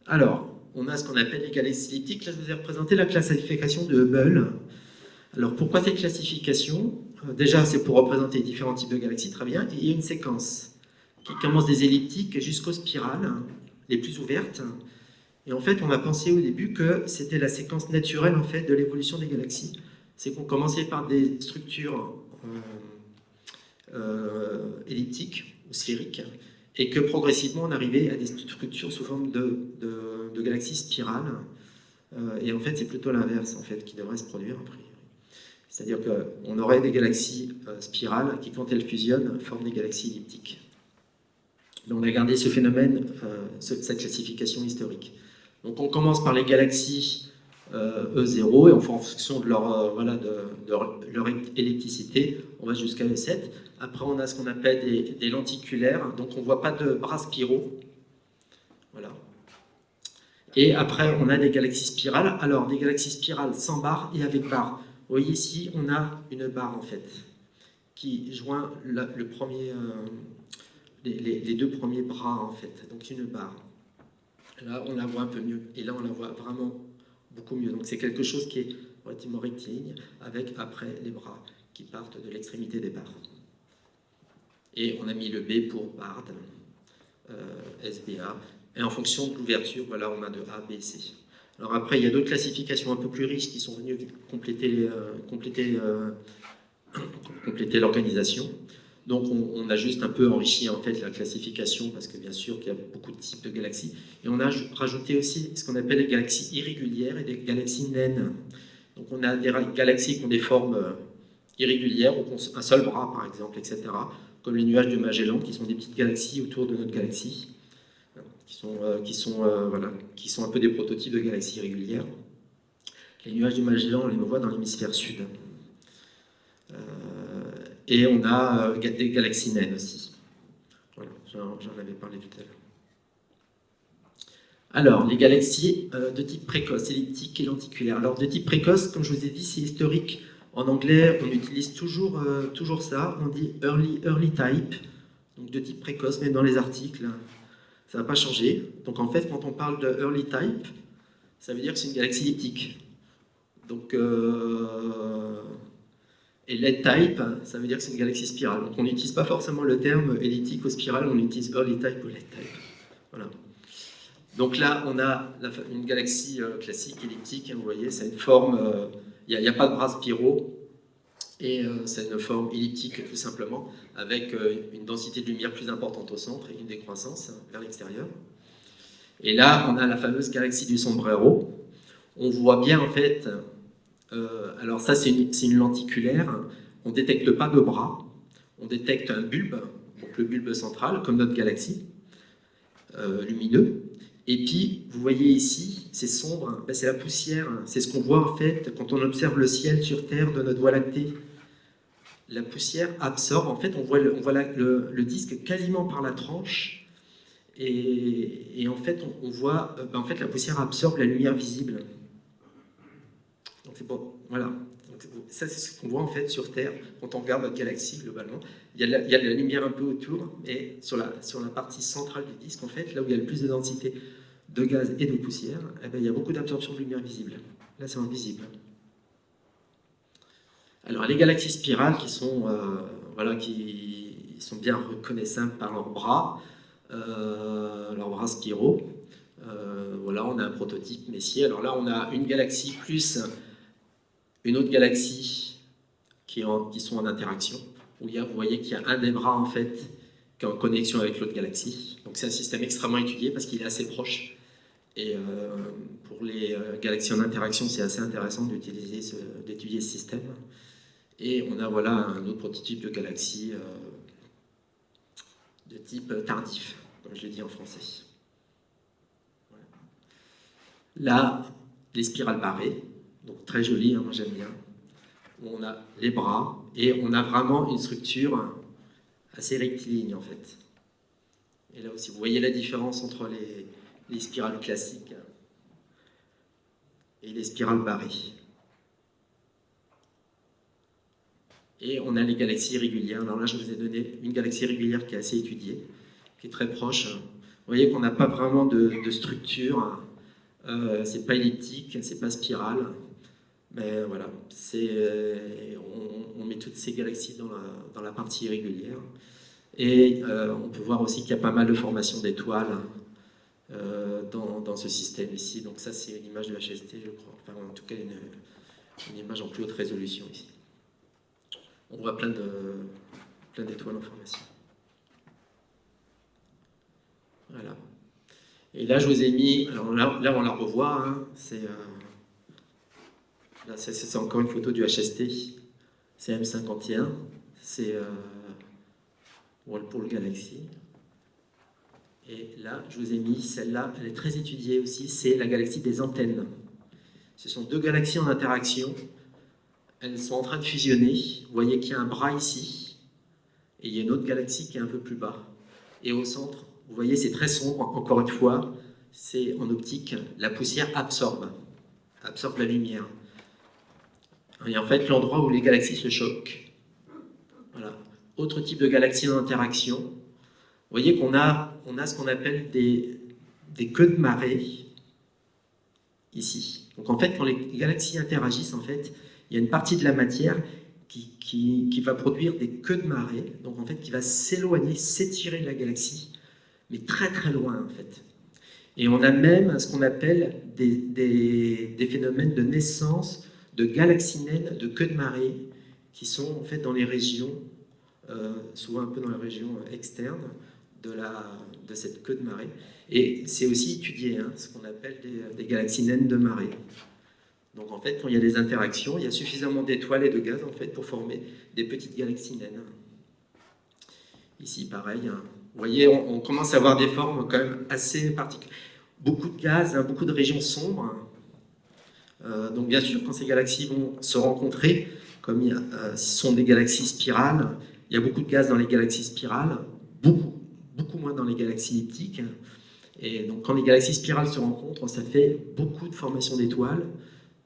Alors, on a ce qu'on appelle les galaxies elliptiques. Là je vous ai représenté la classification de Hubble. Alors pourquoi cette classification? Déjà c'est pour représenter différents types de galaxies, très bien, et il y a une séquence qui commence des elliptiques jusqu'aux spirales, les plus ouvertes. Et en fait, on a pensé au début que c'était la séquence naturelle en fait, de l'évolution des galaxies. C'est qu'on commençait par des structures elliptiques ou sphériques, et que progressivement on arrivait à des structures sous forme de galaxies spirales. Et en fait, c'est plutôt l'inverse en fait, qui devrait se produire a priori. C'est-à-dire qu'on aurait des galaxies spirales qui, quand elles fusionnent, forment des galaxies elliptiques. Mais on a gardé ce phénomène, cette classification historique. Donc on commence par les galaxies E0, et en fonction de leur ellipticité, on va jusqu'à E7. Après, on a ce qu'on appelle des lenticulaires, donc on ne voit pas de bras spiraux. Voilà. Et après, on a des galaxies spirales. Alors, des galaxies spirales sans barre et avec barre. Vous voyez ici, on a une barre en fait, qui joint les deux premiers bras en fait, donc une barre. Là, on la voit un peu mieux, et là, on la voit vraiment beaucoup mieux. Donc, c'est quelque chose qui est relativement rectiligne, avec après les bras qui partent de l'extrémité des barres. Et on a mis le B pour BARD, SBA, et en fonction de l'ouverture, voilà, on a de A, B, C. Alors après, il y a d'autres classifications un peu plus riches qui sont venues compléter l'organisation. Donc on a juste un peu enrichi en fait la classification parce que bien sûr qu'il y a beaucoup de types de galaxies. Et on a rajouté aussi ce qu'on appelle les galaxies irrégulières et des galaxies naines. Donc on a des galaxies qui ont des formes irrégulières, ou qui ont un seul bras par exemple, etc. Comme les nuages de Magellan qui sont des petites galaxies autour de notre galaxie. Qui sont un peu des prototypes de galaxies irrégulières. Les nuages du Magellan, on les voit dans l'hémisphère sud. Et on a des galaxies naines aussi. Voilà, j'en avais parlé tout à l'heure. Alors, les galaxies de type précoce, elliptique et lenticulaire. Alors, de type précoce, comme je vous ai dit, c'est historique. En anglais, on utilise toujours ça. On dit early type, donc de type précoce, même dans les articles. Ça ne va pas changer. Donc en fait, quand on parle de early type, ça veut dire que c'est une galaxie elliptique. Donc, et LED type, ça veut dire que c'est une galaxie spirale. Donc on n'utilise pas forcément le terme elliptique ou spirale, on utilise early type ou LED type. Voilà. Donc là, on a une galaxie classique, elliptique, hein, vous voyez, c'est une forme, il n'y a pas de bras spiraux, et c'est une forme elliptique tout simplement, avec une densité de lumière plus importante au centre et une décroissance vers l'extérieur. Et là, on a la fameuse galaxie du sombrero. On voit bien en fait, alors ça c'est une lenticulaire, on ne détecte pas de bras, on détecte un bulbe, donc le bulbe central, comme notre galaxie, lumineux. Et puis, vous voyez ici, c'est sombre, ben, c'est la poussière, c'est ce qu'on voit en fait quand on observe le ciel sur Terre de notre Voie lactée. La poussière absorbe, en fait, on voit le disque quasiment par la tranche, et en fait, on voit, ben, en fait, la poussière absorbe la lumière visible. Donc c'est bon, voilà. Donc, ça, c'est ce qu'on voit en fait sur Terre quand on regarde notre galaxie globalement. Il y a de la lumière un peu autour, et sur la partie centrale du disque, en fait, là où il y a le plus de densité de gaz et de poussière, eh ben, il y a beaucoup d'absorption de lumière visible. Là, c'est invisible. Alors, les galaxies spirales qui sont, voilà, qui sont bien reconnaissables par leurs bras spiraux. Voilà, on a un prototype Messier. Alors là, on a une galaxie plus une autre galaxie qui sont en interaction. Où vous voyez qu'il y a un des bras en fait qui est en connexion avec l'autre galaxie. Donc c'est un système extrêmement étudié parce qu'il est assez proche. Et pour les galaxies en interaction, c'est assez intéressant d'étudier ce système. Et on a voilà un autre prototype de galaxie de type tardif, comme je l'ai dit en français. Voilà. Là, les spirales barrées, donc très jolies, hein, moi j'aime bien. Où on a les bras et on a vraiment une structure assez rectiligne en fait. Et là aussi, vous voyez la différence entre les spirales classiques et les spirales barrées. Et on a les galaxies régulières. Alors là, je vous ai donné une galaxie régulière qui est assez étudiée, qui est très proche. Vous voyez qu'on n'a pas vraiment de structure. C'est pas elliptique, c'est pas spirale. Mais voilà, on met toutes ces galaxies dans la partie irrégulière. Et on peut voir aussi qu'il y a pas mal de formations d'étoiles dans ce système ici. Donc ça, c'est une image de HST, je crois. Enfin, en tout cas, une image en plus haute résolution ici. On voit plein d'étoiles en formation. Voilà. Et là, je vous ai mis... Alors là on la revoit. Hein, là, c'est encore une photo du HST. C'est M51. C'est Whirlpool Galaxy. Et là, je vous ai mis celle-là. Elle est très étudiée aussi. C'est la galaxie des antennes. Ce sont deux galaxies en interaction. Elles sont en train de fusionner. Vous voyez qu'il y a un bras ici. Et il y a une autre galaxie qui est un peu plus bas. Et au centre, vous voyez, c'est très sombre. Encore une fois, c'est en optique. La poussière absorbe la lumière. Et en fait, l'endroit où les galaxies se choquent. Voilà. Autre type de galaxie en interaction. Vous voyez qu'on a ce qu'on appelle des queues de marée ici. Donc en fait, quand les galaxies interagissent, en fait, il y a une partie de la matière qui va produire des queues de marée, donc en fait qui va s'éloigner, s'étirer de la galaxie, mais très très loin en fait. Et on a même ce qu'on appelle des phénomènes de naissance de galaxies naines, de queues de marée, qui sont en fait dans les régions, souvent un peu dans les régions externes de cette queue de marée. Et c'est aussi étudié, hein, ce qu'on appelle des galaxies naines de marée. Donc en fait, quand il y a des interactions, il y a suffisamment d'étoiles et de gaz en fait, pour former des petites galaxies naines. Ici, pareil. Hein. Vous voyez, on commence à avoir des formes quand même assez particulières. Beaucoup de gaz, hein, beaucoup de régions sombres. Donc bien sûr, quand ces galaxies vont se rencontrer, comme ce sont des galaxies spirales, il y a beaucoup de gaz dans les galaxies spirales, beaucoup moins dans les galaxies elliptiques. Et donc quand les galaxies spirales se rencontrent, ça fait beaucoup de formations d'étoiles,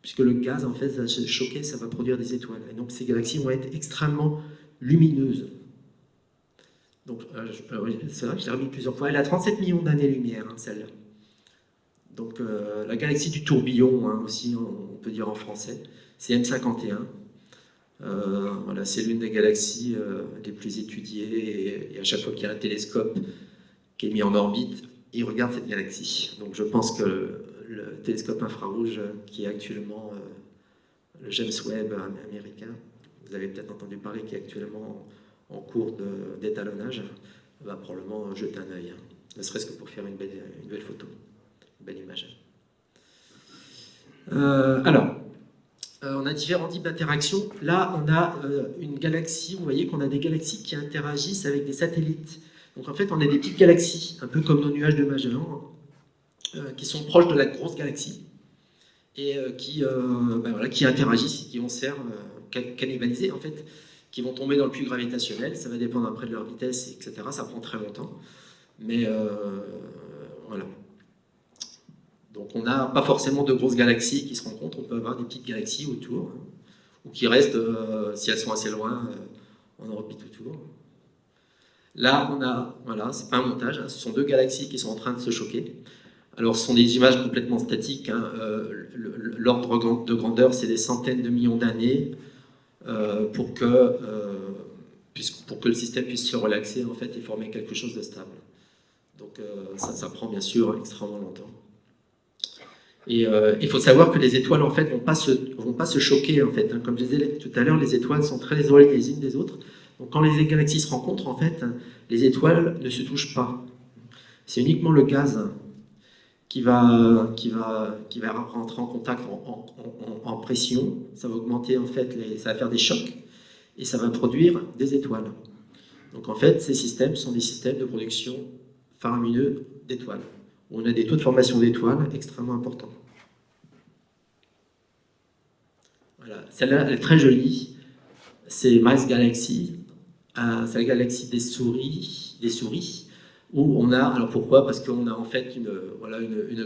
puisque le gaz, en fait, va se choquer, ça va produire des étoiles. Et donc ces galaxies vont être extrêmement lumineuses. Donc c'est vrai que je l'ai remis plusieurs fois. Elle a 37 millions d'années-lumière, hein, celle-là. Donc la galaxie du tourbillon, hein, aussi on peut dire en français, c'est M51. Voilà, c'est l'une des galaxies les plus étudiées et à chaque fois qu'il y a un télescope qui est mis en orbite, il regarde cette galaxie. Donc je pense que le télescope infrarouge qui est actuellement le James Webb américain, vous avez peut-être entendu parler, qui est actuellement en cours d'étalonnage, va probablement jeter un œil, hein, ne serait-ce que pour faire une belle photo, une belle image. On a différents types d'interactions. Là, on a une galaxie, vous voyez qu'on a des galaxies qui interagissent avec des satellites. Donc en fait, on a des petites galaxies, un peu comme nos nuages de Magellan, qui sont proches de la grosse galaxie, et qui interagissent et qui vont se faire cannibaliser, en fait, qui vont tomber dans le puits gravitationnel. Ça va dépendre après de leur vitesse, etc. Ça prend très longtemps. Mais voilà. Donc on n'a pas forcément de grosses galaxies qui se rencontrent, on peut avoir des petites galaxies autour, ou qui restent, si elles sont assez loin, en orbite autour. Là, on a, voilà, c'est pas un montage, hein, ce sont deux galaxies qui sont en train de se choquer. Alors ce sont des images complètement statiques, hein, l'ordre de grandeur c'est des centaines de millions d'années pour que le système puisse se relaxer en fait, et former quelque chose de stable. Donc ça prend bien sûr extrêmement longtemps. Et il faut savoir que les étoiles en fait vont pas se choquer en fait. Hein. Comme je disais tout à l'heure, les étoiles sont très éloignées les unes des autres. Donc quand les galaxies se rencontrent en fait, les étoiles ne se touchent pas. C'est uniquement le gaz qui va rentrer en contact en pression. Ça va augmenter en fait, ça va faire des chocs et ça va produire des étoiles. Donc en fait, ces systèmes sont des systèmes de production faramineux d'étoiles. On a des taux de formation d'étoiles extrêmement importants. Voilà. Celle-là, elle est très jolie. C'est Mars Galaxy. C'est la galaxie des souris, où on a, alors pourquoi? Parce qu'on a en fait une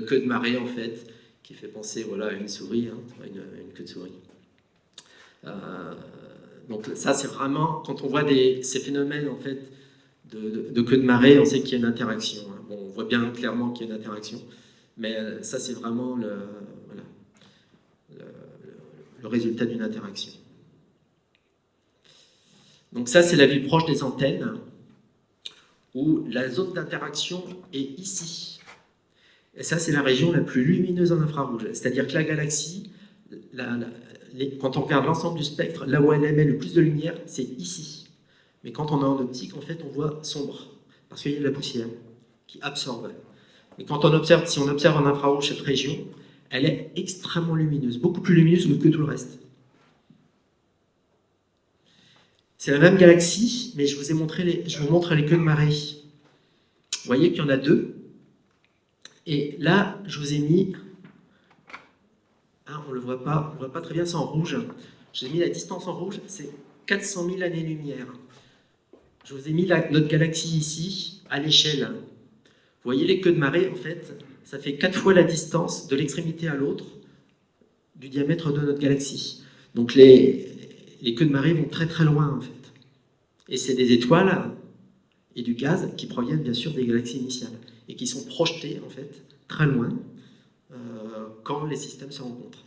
queue de marée en fait, qui fait penser à une souris, hein, une queue de souris. Donc ça, c'est vraiment, quand on voit ces phénomènes en fait, de queue de marée, on sait qu'il y a une interaction. Hein. Bon, on voit bien clairement qu'il y a une interaction, mais ça c'est vraiment le résultat d'une interaction. Donc ça c'est la vue proche des antennes, où la zone d'interaction est ici. Et ça c'est la région la plus lumineuse en infrarouge, c'est-à-dire que la galaxie, quand on regarde l'ensemble du spectre, là où elle émet le plus de lumière, c'est ici. Mais quand on est en optique, en fait, on voit sombre, parce qu'il y a de la poussière qui absorbe. Mais quand si on observe en infrarouge cette région, elle est extrêmement lumineuse, beaucoup plus lumineuse que tout le reste. C'est la même galaxie, mais je vous montre les queues de marée. Vous voyez qu'il y en a deux. Et là, je vous ai mis, on ne le voit pas très bien, c'est en rouge. J'ai mis la distance en rouge, c'est 400 000 années-lumière. Je vous ai mis notre galaxie ici, à l'échelle. Vous voyez les queues de marée, en fait, ça fait 4 fois la distance de l'extrémité à l'autre du diamètre de notre galaxie. Donc les queues de marée vont très très loin, en fait. Et c'est des étoiles et du gaz qui proviennent bien sûr des galaxies initiales et qui sont projetées, en fait, très loin quand les systèmes se rencontrent.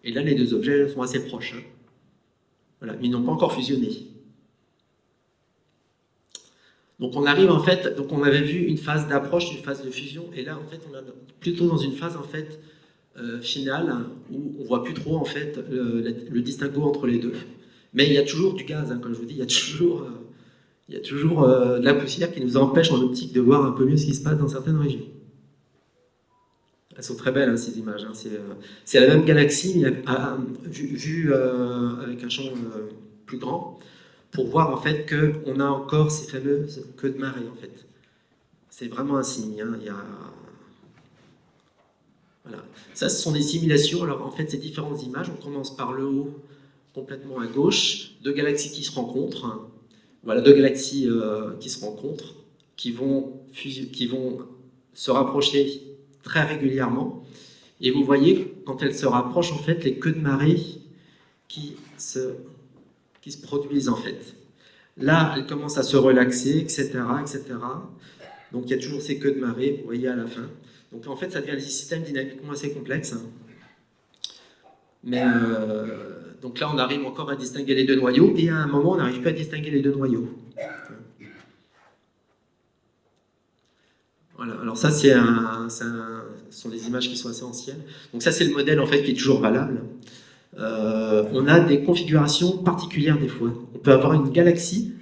Et là, les deux objets sont assez proches. Hein. Voilà, mais ils n'ont pas encore fusionné. Donc on arrive en fait, donc on avait vu une phase d'approche, une phase de fusion, et là en fait on est plutôt dans une phase en fait finale où on voit plus trop en fait le distinguo entre les deux. Mais il y a toujours du gaz, hein, comme je vous dis, il y a toujours de la poussière qui nous empêche en optique de voir un peu mieux ce qui se passe dans certaines régions. Elles sont très belles, hein, ces images. Hein. C'est la même galaxie, mais vue avec un champ plus grand, pour voir en fait qu'on a encore ces fameuses queues de marée. En fait. C'est vraiment un signe. Hein. Voilà. Ça, ce sont des simulations. Alors en fait, ces différentes images, on commence par le haut, complètement à gauche, deux galaxies qui se rencontrent. Voilà, deux galaxies qui se rencontrent, qui vont se rapprocher très régulièrement. Et vous voyez, quand elles se rapprochent, en fait, les queues de marée qui se produisent, en fait. Là, elles commencent à se relaxer, etc., etc. Donc il y a toujours ces queues de marée, vous voyez à la fin. Donc en fait, ça devient des systèmes dynamiquement assez complexes. Mais donc là, on arrive encore à distinguer les deux noyaux, et à un moment, on n'arrive pas à distinguer les deux noyaux. Voilà, alors ça, ce sont des images qui sont assez anciennes. Donc ça, c'est le modèle en fait qui est toujours valable. On a des configurations particulières des fois. On peut avoir une galaxie,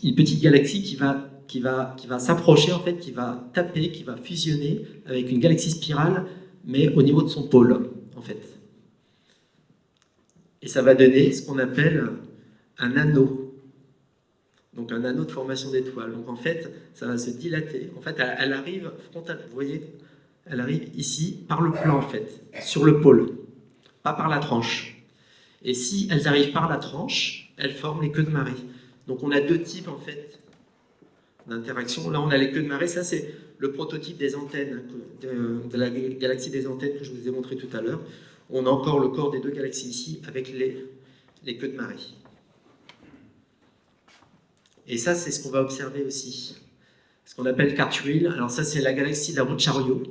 une petite galaxie qui va s'approcher, en fait, qui va taper, qui va fusionner avec une galaxie spirale, mais au niveau de son pôle, en fait. Et ça va donner ce qu'on appelle un anneau. Donc un anneau de formation d'étoiles. Donc en fait, ça va se dilater. En fait, elle arrive frontalement, vous voyez, elle arrive ici, par le plan, en fait, sur le pôle, pas par la tranche. Et si elles arrivent par la tranche, elles forment les queues de marée. Donc on a deux types, en fait, d'interaction. Là, on a les queues de marée. Ça, c'est le prototype des antennes, de la galaxie des antennes que je vous ai montré tout à l'heure. On a encore le corps des deux galaxies ici, avec les queues de marée. Et ça, c'est ce qu'on va observer aussi. Ce qu'on appelle Cartwheel. Alors ça, c'est la galaxie de la roue de chariot.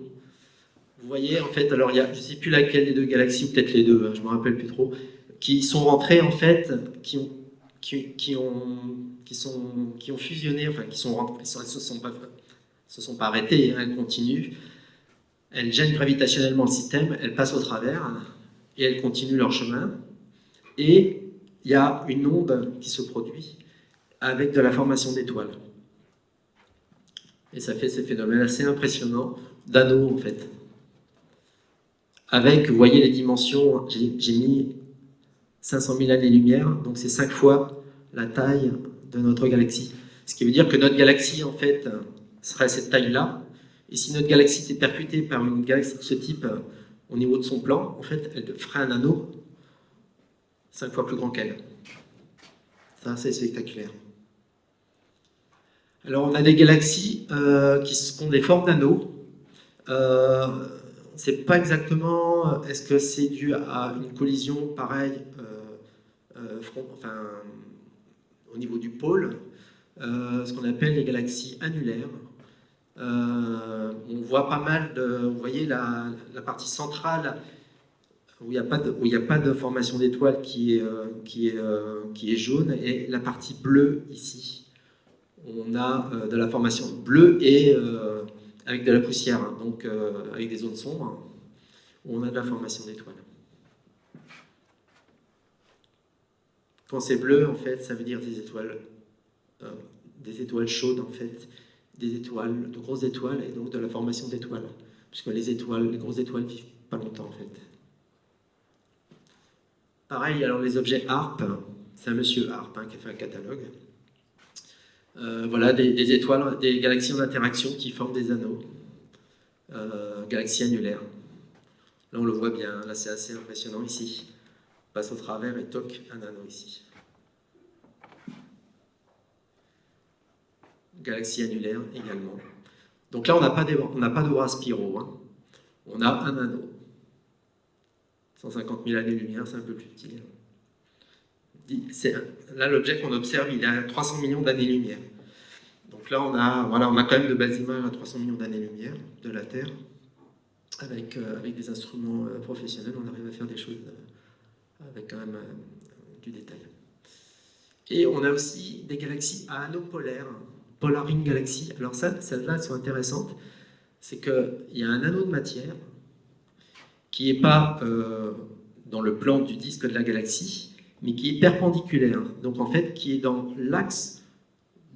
Vous voyez, en fait, alors il y a, je ne sais plus laquelle des deux galaxies, ou peut-être les deux, hein, je ne me rappelle plus trop, qui sont rentrées, en fait, qui ont fusionné, enfin, qui sont rentrées, elles se sont pas arrêtées, hein, elles continuent. Elles gênent gravitationnellement le système, elles passent au travers, et elles continuent leur chemin. Et il y a une onde qui se produit avec de la formation d'étoiles. Et ça fait ces phénomènes assez impressionnants d'anneaux, en fait. Avec, vous voyez les dimensions, j'ai mis 500 000 années-lumière, donc c'est 5 fois la taille de notre galaxie. Ce qui veut dire que notre galaxie, en fait, serait à cette taille-là. Et si notre galaxie était percutée par une galaxie de ce type au niveau de son plan, en fait, elle ferait un anneau 5 fois plus grand qu'elle. Ça, c'est spectaculaire. Alors, on a des galaxies qui ont des formes d'anneaux. On ne sait pas exactement, est-ce que c'est dû à une collision pareille au niveau du pôle, ce qu'on appelle les galaxies annulaires. On voit pas mal de... Vous voyez la partie centrale où il n'y a pas de formation d'étoiles qui est jaune, et la partie bleue ici. On a de la formation bleue et avec de la poussière, hein, donc avec des zones sombres, où on a de la formation d'étoiles. Quand c'est bleu, en fait, ça veut dire des étoiles chaudes, en fait, des étoiles, de grosses étoiles, et donc de la formation d'étoiles. Puisque les grosses étoiles vivent pas longtemps, en fait. Pareil, alors les objets HARP, c'est un monsieur HARP qui a fait un catalogue. Voilà, des étoiles, des galaxies en interaction qui forment des anneaux. Galaxies annulaires. Là, on le voit bien, là, c'est assez impressionnant ici. On passe au travers et toc, un anneau ici. Galaxie annulaire également. Donc là, on n'a pas de bras spiraux. Hein. On a un anneau. 150 000 années-lumière, c'est un peu plus petit. Là, l'objet qu'on observe, il est à 300 millions d'années-lumière. Donc là, on a quand même de belles images à 300 millions d'années-lumière de la Terre. Avec des instruments professionnels, on arrive à faire des choses avec quand même du détail. Et on a aussi des galaxies à anneaux polaires, Polar Ring Galaxy. Alors celles-là, elles sont intéressantes. C'est qu'il y a un anneau de matière qui n'est pas dans le plan du disque de la galaxie, mais qui est perpendiculaire. Donc en fait, qui est dans l'axe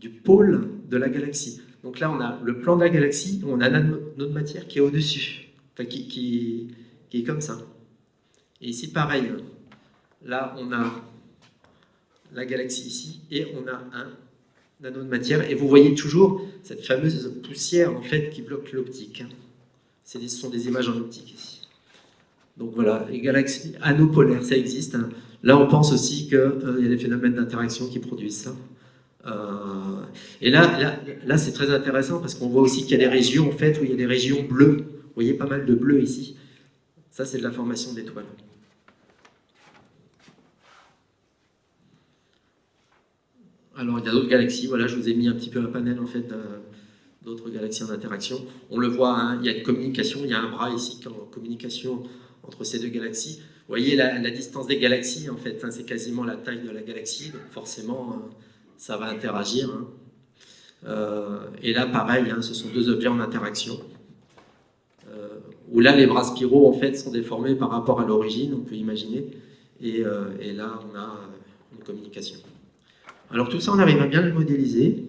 du pôle de la galaxie. Donc là, on a le plan de la galaxie, on a un anneau de matière qui est au-dessus, enfin, qui est comme ça. Et ici, pareil. Là, on a la galaxie ici, et on a un anneau de matière. Et vous voyez toujours cette fameuse poussière, en fait, qui bloque l'optique. Ce sont des images en optique ici. Donc voilà, les galaxies anneaux polaires, ça existe. Là, on pense aussi qu'il y a des phénomènes d'interaction qui produisent ça. Et là c'est très intéressant parce qu'on voit aussi qu'il y a des régions en fait où il y a des régions bleues. Vous voyez pas mal de bleu ici. Ça, c'est de la formation d'étoiles. Alors, il y a d'autres galaxies. Voilà, je vous ai mis un petit peu un panel en fait d'autres galaxies en interaction. On le voit, hein, il y a une communication, il y a un bras ici en communication entre ces deux galaxies. Vous voyez la distance des galaxies, en fait, hein, c'est quasiment la taille de la galaxie, donc forcément, ça va interagir. Hein. Et là, pareil, hein, ce sont deux objets en interaction. Où là, les bras spiraux, en fait, sont déformés par rapport à l'origine, on peut imaginer. Et là, on a une communication. Alors tout ça, on arrive à bien le modéliser.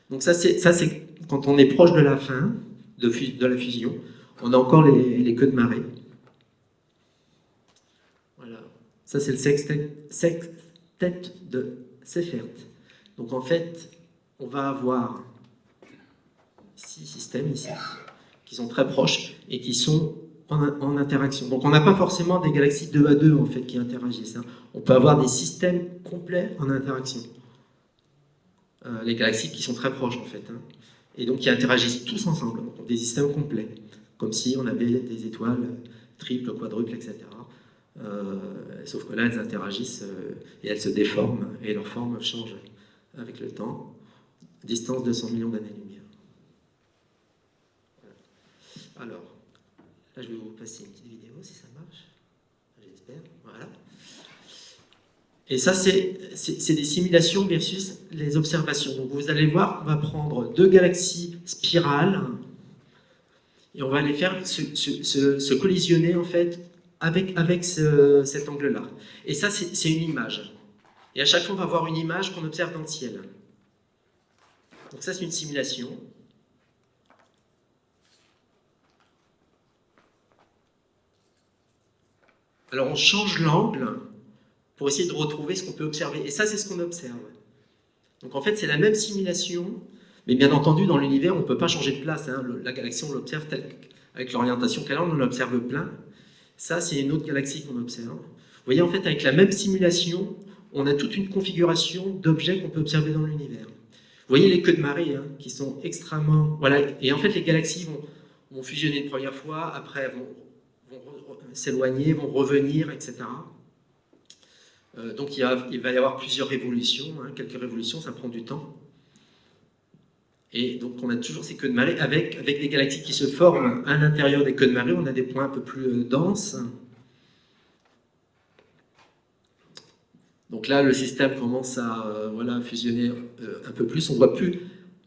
Donc ça, c'est quand on est proche de la fin de la fusion. On a encore les queues de marée. Voilà. Ça, c'est le sextet de Seyfert. Donc en fait, on va avoir 6 systèmes ici, qui sont très proches et qui sont en interaction. Donc on n'a pas forcément des galaxies 2 à 2 en fait, qui interagissent. Hein. On peut avoir des systèmes complets en interaction. Les galaxies qui sont très proches en fait. Hein. Et donc qui interagissent tous ensemble, donc des systèmes complets. Comme si on avait des étoiles triples, quadruples, etc. Sauf que là, elles interagissent et elles se déforment et leur forme change avec le temps. Distance de 100 millions d'années-lumière. Voilà. Alors, là, je vais vous passer une petite vidéo si ça marche. J'espère. Voilà. Et ça, c'est des simulations versus les observations. Donc, vous allez voir qu'on va prendre 2 galaxies spirales et on va les faire se collisionner en fait avec cet angle-là. Et ça, c'est une image. Et à chaque fois, on va voir une image qu'on observe dans le ciel. Donc ça, c'est une simulation. Alors, on change l'angle pour essayer de retrouver ce qu'on peut observer. Et ça, c'est ce qu'on observe. Donc en fait, c'est la même simulation, mais bien entendu, dans l'univers, on ne peut pas changer de place. Hein. La galaxie, on l'observe avec l'orientation qu'elle a, on en observe plein. Ça, c'est une autre galaxie qu'on observe. Vous voyez, en fait, avec la même simulation, on a toute une configuration d'objets qu'on peut observer dans l'univers. Vous voyez les queues de marée, hein, qui sont extrêmement... Voilà. Et en fait, les galaxies vont fusionner une première fois, après vont s'éloigner, vont revenir, etc. Donc il va y avoir plusieurs révolutions, hein, quelques révolutions, ça prend du temps. Et donc on a toujours ces queues de marée avec des galaxies qui se forment à l'intérieur des queues de marée, on a des points un peu plus denses. Donc là, le système commence à fusionner un peu plus, on ne voit plus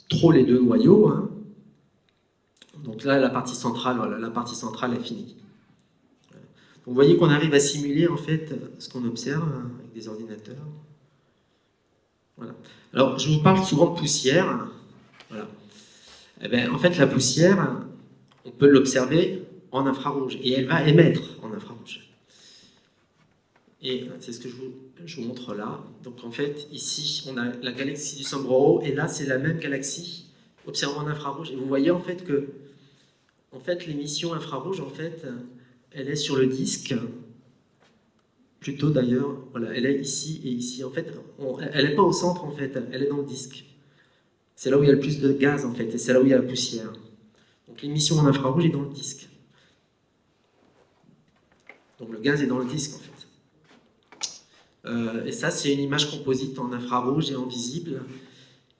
trop les deux noyaux. Hein. Donc là, la partie centrale est finie. Vous voyez qu'on arrive à simuler en fait ce qu'on observe avec des ordinateurs. Voilà. Alors, je vous parle souvent de poussière. Voilà. Eh bien, en fait, la poussière, on peut l'observer en infrarouge et elle va émettre en infrarouge. Et c'est ce que je vous montre là. Donc, en fait, ici, on a la galaxie du Sombrero et là, c'est la même galaxie observée en infrarouge. Et vous voyez en fait que l'émission infrarouge, en fait, elle est sur le disque, plutôt d'ailleurs, voilà, elle est ici et ici. En fait, elle n'est pas au centre, en fait, elle est dans le disque. C'est là où il y a le plus de gaz, en fait, et c'est là où il y a la poussière. Donc l'émission en infrarouge est dans le disque. Donc le gaz est dans le disque, en fait. Et ça, c'est une image composite en infrarouge et en visible.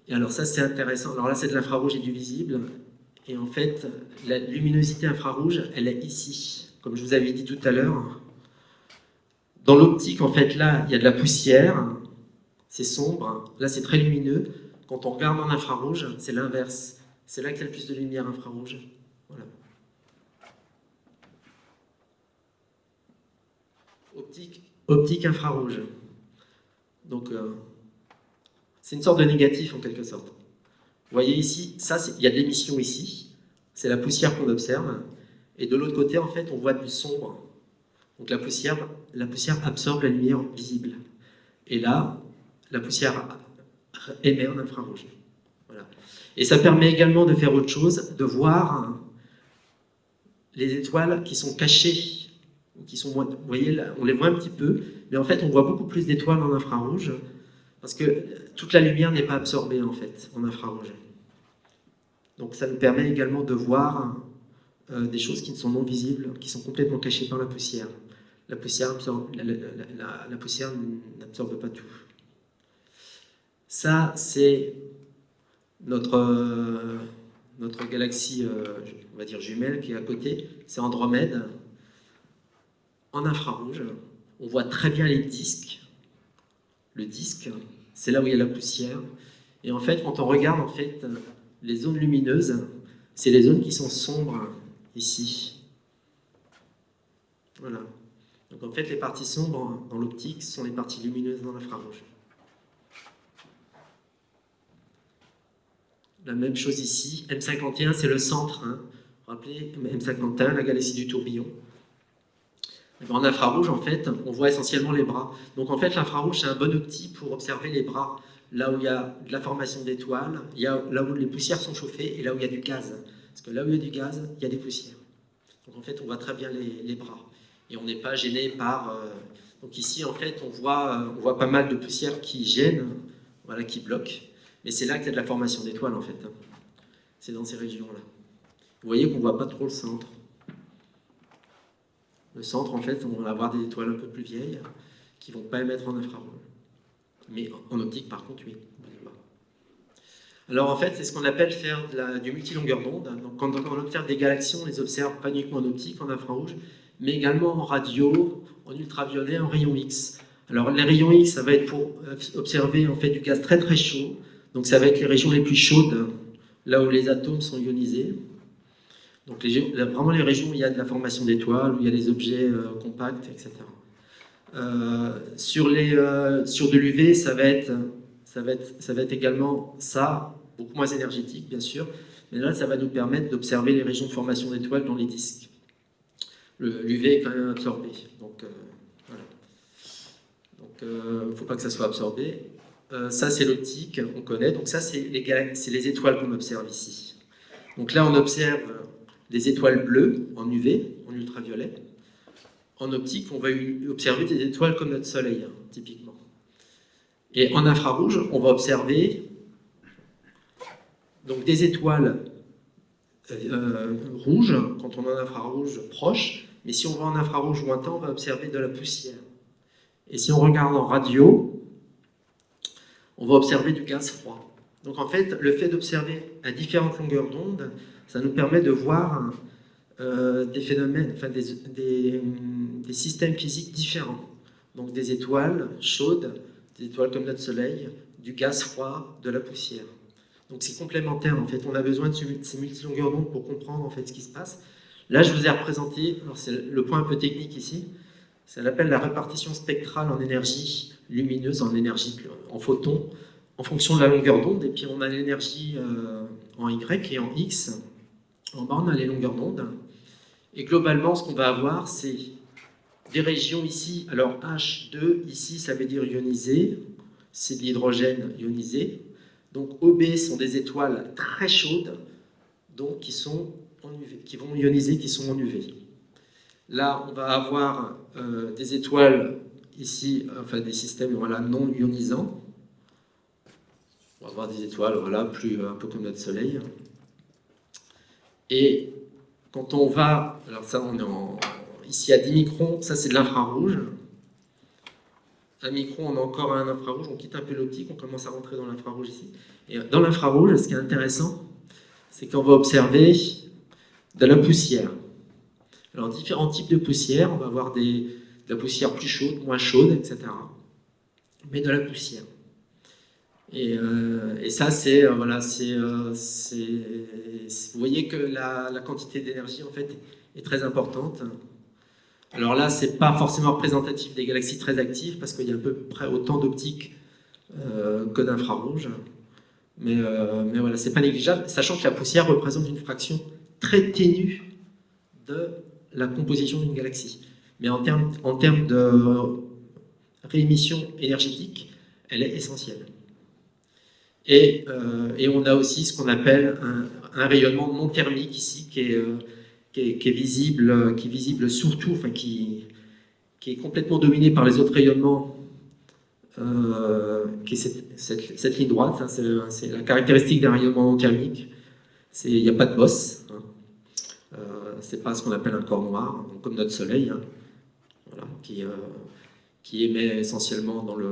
Et alors ça, c'est intéressant. Alors là, c'est de l'infrarouge et du visible. Et en fait, la luminosité infrarouge, elle est ici. Comme je vous avais dit tout à l'heure, dans l'optique, en fait, là, il y a de la poussière, c'est sombre, là, c'est très lumineux. Quand on regarde en infrarouge, c'est l'inverse. C'est là qu'il y a le plus de lumière infrarouge. Voilà. Optique infrarouge. Donc, c'est une sorte de négatif, en quelque sorte. Vous voyez ici, il y a de l'émission ici, c'est la poussière qu'on observe. Et de l'autre côté, en fait, on voit du sombre. Donc la poussière absorbe la lumière visible. Et là, la poussière émet en infrarouge. Voilà. Et ça permet également de faire autre chose, de voir les étoiles qui sont cachées, qui sont, vous voyez, là, on les voit un petit peu, mais en fait, on voit beaucoup plus d'étoiles en infrarouge, parce que toute la lumière n'est pas absorbée, en fait, en infrarouge. Donc ça nous permet également de voir des choses qui ne sont non visibles, qui sont complètement cachées par la poussière. La poussière n'absorbe pas tout. Ça, c'est notre galaxie, on va dire jumelle, qui est à côté, c'est Andromède. En infrarouge, on voit très bien les disques. Le disque, c'est là où il y a la poussière. Et en fait, quand on regarde en fait, les zones lumineuses, c'est les zones qui sont sombres ici. Voilà. Donc en fait, les parties sombres dans l'optique sont les parties lumineuses dans l'infrarouge. La même chose ici. M51, c'est le centre. Hein. Vous vous rappelez, M51, la galaxie du tourbillon. En infrarouge, en fait, on voit essentiellement les bras. Donc en fait, l'infrarouge, c'est un bon outil pour observer les bras. Là où il y a de la formation d'étoiles, là où les poussières sont chauffées et là où il y a du gaz. Parce que là où il y a du gaz, il y a des poussières. Donc en fait, on voit très bien les bras. Et on n'est pas gêné par... Donc ici, en fait, on voit pas mal de poussières qui gênent, voilà, qui bloquent. Mais c'est là qu'il y a de la formation d'étoiles, en fait. C'est dans ces régions-là. Vous voyez qu'on ne voit pas trop le centre. Le centre, en fait, on va avoir des étoiles un peu plus vieilles qui ne vont pas émettre en infrarouge. Mais en optique, par contre, oui. Alors, en fait, c'est ce qu'on appelle faire du multilongueur d'onde. Donc, quand on observe des galaxies, on les observe pas uniquement en optique, en infrarouge, mais également en radio, en ultraviolet, en rayons X. Alors, les rayons X, ça va être pour observer en fait du gaz très très chaud. Donc, ça va être les régions les plus chaudes, là où les atomes sont ionisés. Donc, vraiment les régions où il y a de la formation d'étoiles, où il y a des objets compacts, etc. Sur de l'UV, ça va être également ça, beaucoup moins énergétique, bien sûr. Mais là, ça va nous permettre d'observer les régions de formation d'étoiles dans les disques. L'UV est quand même absorbé. Donc, voilà. Donc, il ne faut pas que ça soit absorbé. Ça, c'est l'optique, on connaît. Donc, ça, c'est les étoiles qu'on observe ici. Donc là, on observe des étoiles bleues en UV, en ultraviolet. En optique, on va observer des étoiles comme notre Soleil, hein, typiquement. Et en infrarouge, on va observer donc, des étoiles rouges, quand on est en infrarouge proche, mais si on va en infrarouge lointain, on va observer de la poussière. Et si on regarde en radio, on va observer du gaz froid. Donc en fait, le fait d'observer à différentes longueurs d'onde, ça nous permet de voir des phénomènes, enfin des systèmes physiques différents. Donc des étoiles chaudes, des étoiles comme notre Soleil, du gaz froid, de la poussière. Donc c'est complémentaire en fait. On a besoin de ces multilongueurs d'onde pour comprendre en fait ce qui se passe. Là, je vous ai représenté, alors c'est le point un peu technique ici, ça s'appelle la répartition spectrale en énergie lumineuse, en photons, en fonction de la longueur d'onde. Et puis on a l'énergie en Y et en X. En bas, on a les longueurs d'onde. Et globalement, ce qu'on va avoir, c'est des régions ici. Alors H2, ici, ça veut dire ionisé. C'est de l'hydrogène ionisé. Donc OB sont des étoiles très chaudes, donc qui sont en UV, qui vont ioniser, qui sont en UV. Là, on va avoir des étoiles ici, enfin des systèmes voilà, non ionisants. On va avoir des étoiles voilà, un peu comme notre Soleil. Et quand on va, alors ça on est ici à 10 microns, ça c'est de l'infrarouge. 1 micron, on a encore un infrarouge, on quitte un peu l'optique, on commence à rentrer dans l'infrarouge ici. Et dans l'infrarouge, ce qui est intéressant, c'est qu'on va observer de la poussière. Alors différents types de poussière, on va avoir de la poussière plus chaude, moins chaude, etc. Mais de la poussière. Et ça, c'est voilà, vous voyez que la quantité d'énergie en fait est très importante. Alors là, c'est pas forcément représentatif des galaxies très actives parce qu'il y a à peu près autant d'optiques que d'infrarouge. Mais voilà, c'est pas négligeable, sachant que la poussière représente une fraction très ténue de la composition d'une galaxie. Mais en termes de réémission énergétique, elle est essentielle. Et on a aussi ce qu'on appelle un rayonnement non thermique ici, qui est visible surtout, enfin qui est complètement dominé par les autres rayonnements, qui est cette ligne droite. Hein, c'est la caractéristique d'un rayonnement non thermique. Il n'y a pas de bosse. Hein. C'est pas ce qu'on appelle un corps noir, donc comme notre Soleil, hein, voilà, qui émet essentiellement dans le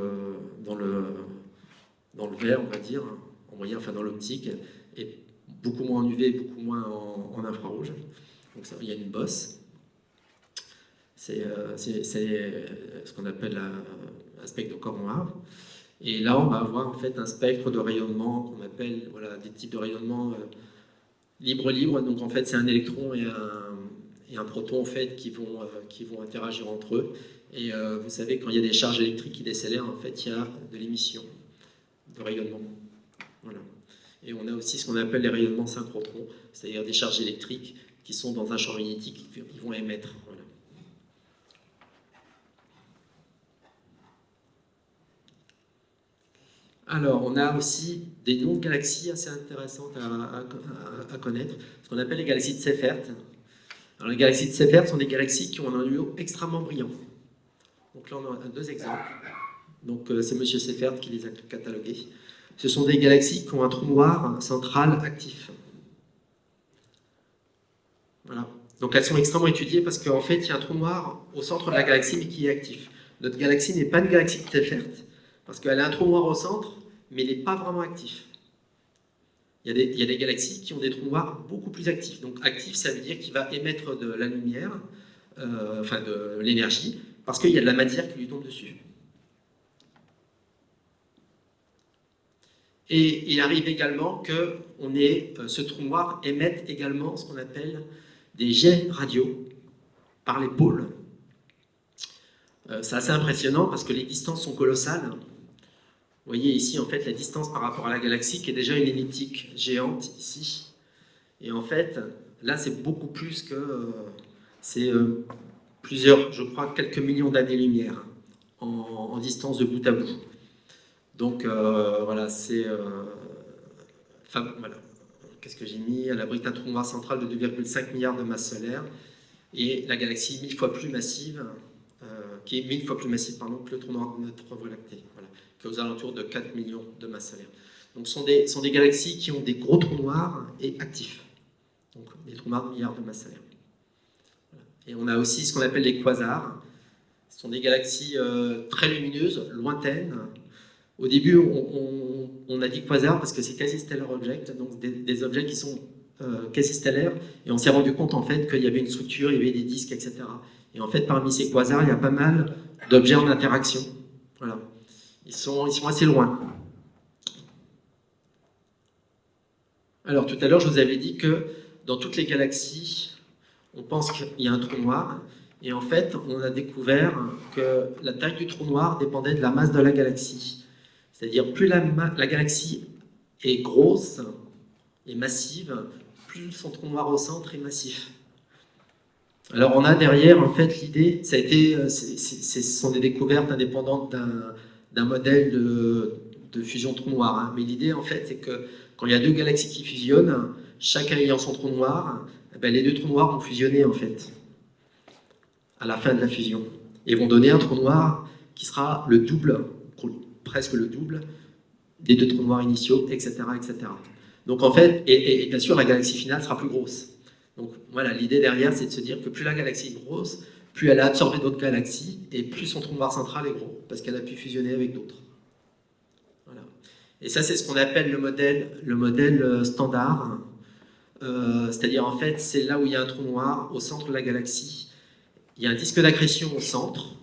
vert, on va dire, en moyen, enfin dans l'optique, et beaucoup moins en UV, beaucoup moins en infrarouge. Donc ça, il y a une bosse. C'est ce qu'on appelle un spectre de corps noir. Et là, on va avoir en fait un spectre de rayonnement qu'on appelle, voilà, des types de rayonnement libre-libre. Donc en fait, c'est un électron et un proton en fait qui vont interagir entre eux. Et vous savez, quand il y a des charges électriques qui décélèrent, en fait, il y a de l'émission de rayonnement. Voilà. Et on a aussi ce qu'on appelle les rayonnements synchrotrons, c'est-à-dire des charges électriques qui sont dans un champ magnétique qui vont émettre. Voilà. Alors, on a aussi des noms de galaxies assez intéressantes à connaître, ce qu'on appelle les galaxies de Seyfert. Alors, les galaxies de Seyfert sont des galaxies qui ont un noyau extrêmement brillant. Donc là, on a deux exemples. Donc, c'est M. Seyfert qui les a catalogués. Ce sont des galaxies qui ont un trou noir central actif. Voilà. Donc, elles sont extrêmement étudiées parce qu'en fait, il y a un trou noir au centre de la galaxie, mais qui est actif. Notre galaxie n'est pas une galaxie de Seyfert, parce qu'elle a un trou noir au centre, mais il n'est pas vraiment actif. Il y a des galaxies qui ont des trous noirs beaucoup plus actifs. Donc actif, ça veut dire qu'il va émettre de la lumière, enfin de l'énergie, parce qu'il y a de la matière qui lui tombe dessus. Et il arrive également que ce trou noir émette également ce qu'on appelle des jets radio par les pôles. C'est assez impressionnant parce que les distances sont colossales. Vous voyez ici, en fait, la distance par rapport à la galaxie, qui est déjà une elliptique géante, ici. Et en fait, là, c'est beaucoup plus que... c'est plusieurs, je crois, quelques millions d'années-lumière en distance de bout à bout. Donc, voilà, c'est... enfin, voilà. Qu'est-ce que j'ai mis? Elle abrite un trou noir central de 2,5 milliards de masses solaires. Et la galaxie 1000 fois plus massive, qui est 1000 fois plus massive, pardon, que le trou noir de notre Voie lactée. Voilà, qui est aux alentours de 4 millions de masses solaires. Donc, ce sont des galaxies qui ont des gros trous noirs et actifs. Donc, des trous noirs de milliards de masses solaires. Voilà. Et on a aussi ce qu'on appelle les quasars. Ce sont des galaxies très lumineuses, lointaines. Au début, on a dit quasar parce que c'est quasi-stellar object, donc des objets qui sont quasi-stellaires. Et on s'est rendu compte en fait qu'il y avait une structure, il y avait des disques, etc. Et en fait, parmi ces quasars, il y a pas mal d'objets en interaction. Voilà. Ils sont assez loin. Alors, tout à l'heure, je vous avais dit que dans toutes les galaxies, on pense qu'il y a un trou noir. Et en fait, on a découvert que la taille du trou noir dépendait de la masse de la galaxie. C'est-à-dire, plus la galaxie est grosse et massive, plus son trou noir au centre est massif. Alors, on a derrière, en fait, l'idée, ce sont des découvertes indépendantes d'un modèle de fusion trou noir. Hein. Mais l'idée, en fait, c'est que quand il y a deux galaxies qui fusionnent, chacun ayant son trou noir, ben, les deux trous noirs vont fusionner, en fait, à la fin de la fusion. Et vont donner un trou noir qui sera le double, presque le double, des deux trous noirs initiaux, etc., etc. Donc, en fait, et bien sûr, la galaxie finale sera plus grosse. Donc, voilà, l'idée derrière, c'est de se dire que plus la galaxie est grosse, plus elle a absorbé d'autres galaxies, et plus son trou noir central est gros, parce qu'elle a pu fusionner avec d'autres. Voilà. Et ça, c'est ce qu'on appelle le modèle standard. C'est-à-dire, en fait, c'est là où il y a un trou noir, au centre de la galaxie. Il y a un disque d'accrétion au centre.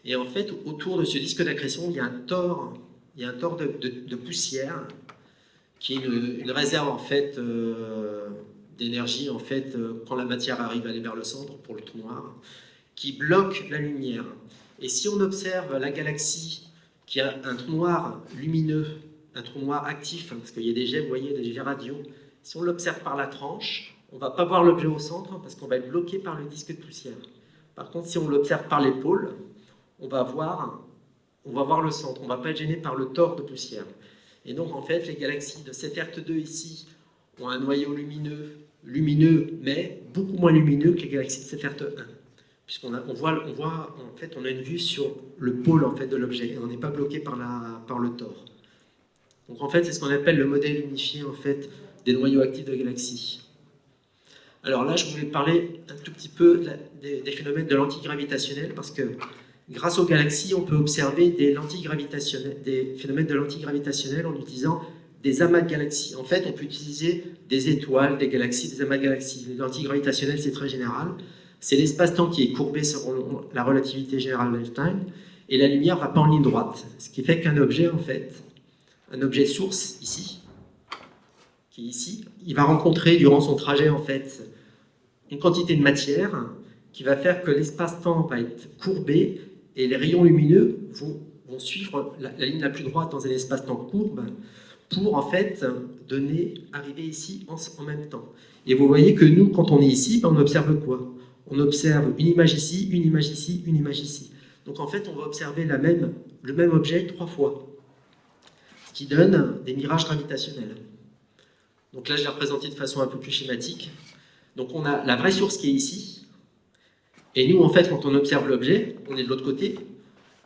Et en fait, autour de ce disque d'accrétion, il y a un tore de poussière, qui est une réserve, en fait, d'énergie, en fait, quand la matière arrive à aller vers le centre, pour le trou noir, qui bloque la lumière. Et si on observe la galaxie qui a un trou noir lumineux, un trou noir actif, parce qu'il y a des jets, vous voyez, des jets radio, si on l'observe par la tranche, on ne va pas voir l'objet au centre, parce qu'on va être bloqué par le disque de poussière. Par contre, si on l'observe par les pôles, on va voir le centre, on ne va pas être gêné par le tore de poussière. Et donc, en fait, les galaxies de Seyfert 2 ici ont un noyau lumineux, mais beaucoup moins lumineux que les galaxies de Seyfert 1. Puisqu'on voit, en fait, on a une vue sur le pôle en fait, de l'objet, on n'est pas bloqué par le tore. Donc, en fait, c'est ce qu'on appelle le modèle unifié en fait, des noyaux actifs de galaxies. Alors là, je voulais parler un tout petit peu des phénomènes de l'antigravitationnel, parce que grâce aux galaxies, on peut observer des phénomènes de l'antigravitationnel en utilisant des amas de galaxies. En fait, on peut utiliser des étoiles, des galaxies, des amas de galaxies. L'antigravitationnel, c'est très général. C'est l'espace-temps qui est courbé selon la relativité générale d'Einstein, et la lumière ne va pas en ligne droite. Ce qui fait qu'un objet, en fait, un objet source, ici, qui est ici, il va rencontrer durant son trajet, en fait, une quantité de matière qui va faire que l'espace-temps va être courbé et les rayons lumineux vont suivre la ligne la plus droite dans un espace-temps courbe pour en fait arriver ici en même temps. Et vous voyez que nous, quand on est ici, on observe quoi? On observe une image ici, une image ici, une image ici. Donc en fait, on va observer le même objet 3 fois, ce qui donne des mirages gravitationnels. Donc là, je l'ai représenté de façon un peu plus schématique. Donc on a la vraie source qui est ici, et nous, en fait, quand on observe l'objet, on est de l'autre côté.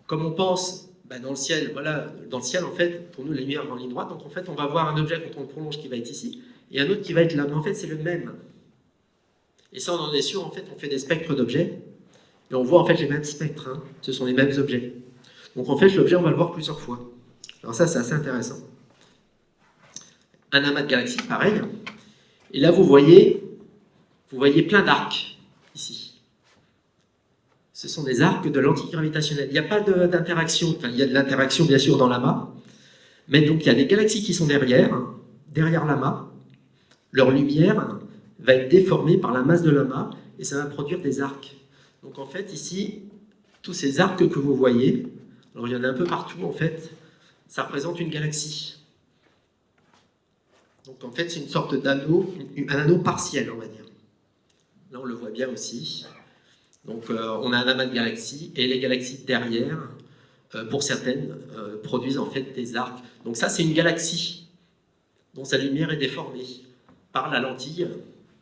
Comme on pense dans le ciel, voilà, dans le ciel, en fait, pour nous, la lumière va en ligne droite, donc en fait, on va voir un objet quand on le prolonge qui va être ici, et un autre qui va être là, mais en fait, c'est le même. Et ça, on en est sûr, en fait, on fait des spectres d'objets, et on voit en fait les mêmes spectres, hein. Ce sont les mêmes objets. Donc en fait, l'objet, on va le voir plusieurs fois. Alors ça, c'est assez intéressant. Un amas de galaxies, pareil. Et là, vous voyez plein d'arcs, ici. Ce sont des arcs de l'antigravitationnel. Il n'y a pas d'interaction, enfin, il y a de l'interaction, bien sûr, dans l'amas, mais donc il y a des galaxies qui sont derrière l'amas. Leur lumière va être déformée par la masse de l'amas, et ça va produire des arcs. Donc en fait, ici, tous ces arcs que vous voyez, alors il y en a un peu partout, en fait, ça représente une galaxie. Donc en fait, c'est une sorte d'anneau, un anneau partiel, on va dire. Là, on le voit bien aussi. Donc on a un amas de galaxies, et les galaxies derrière, pour certaines, produisent en fait des arcs. Donc ça, c'est une galaxie dont sa lumière est déformée par la lentille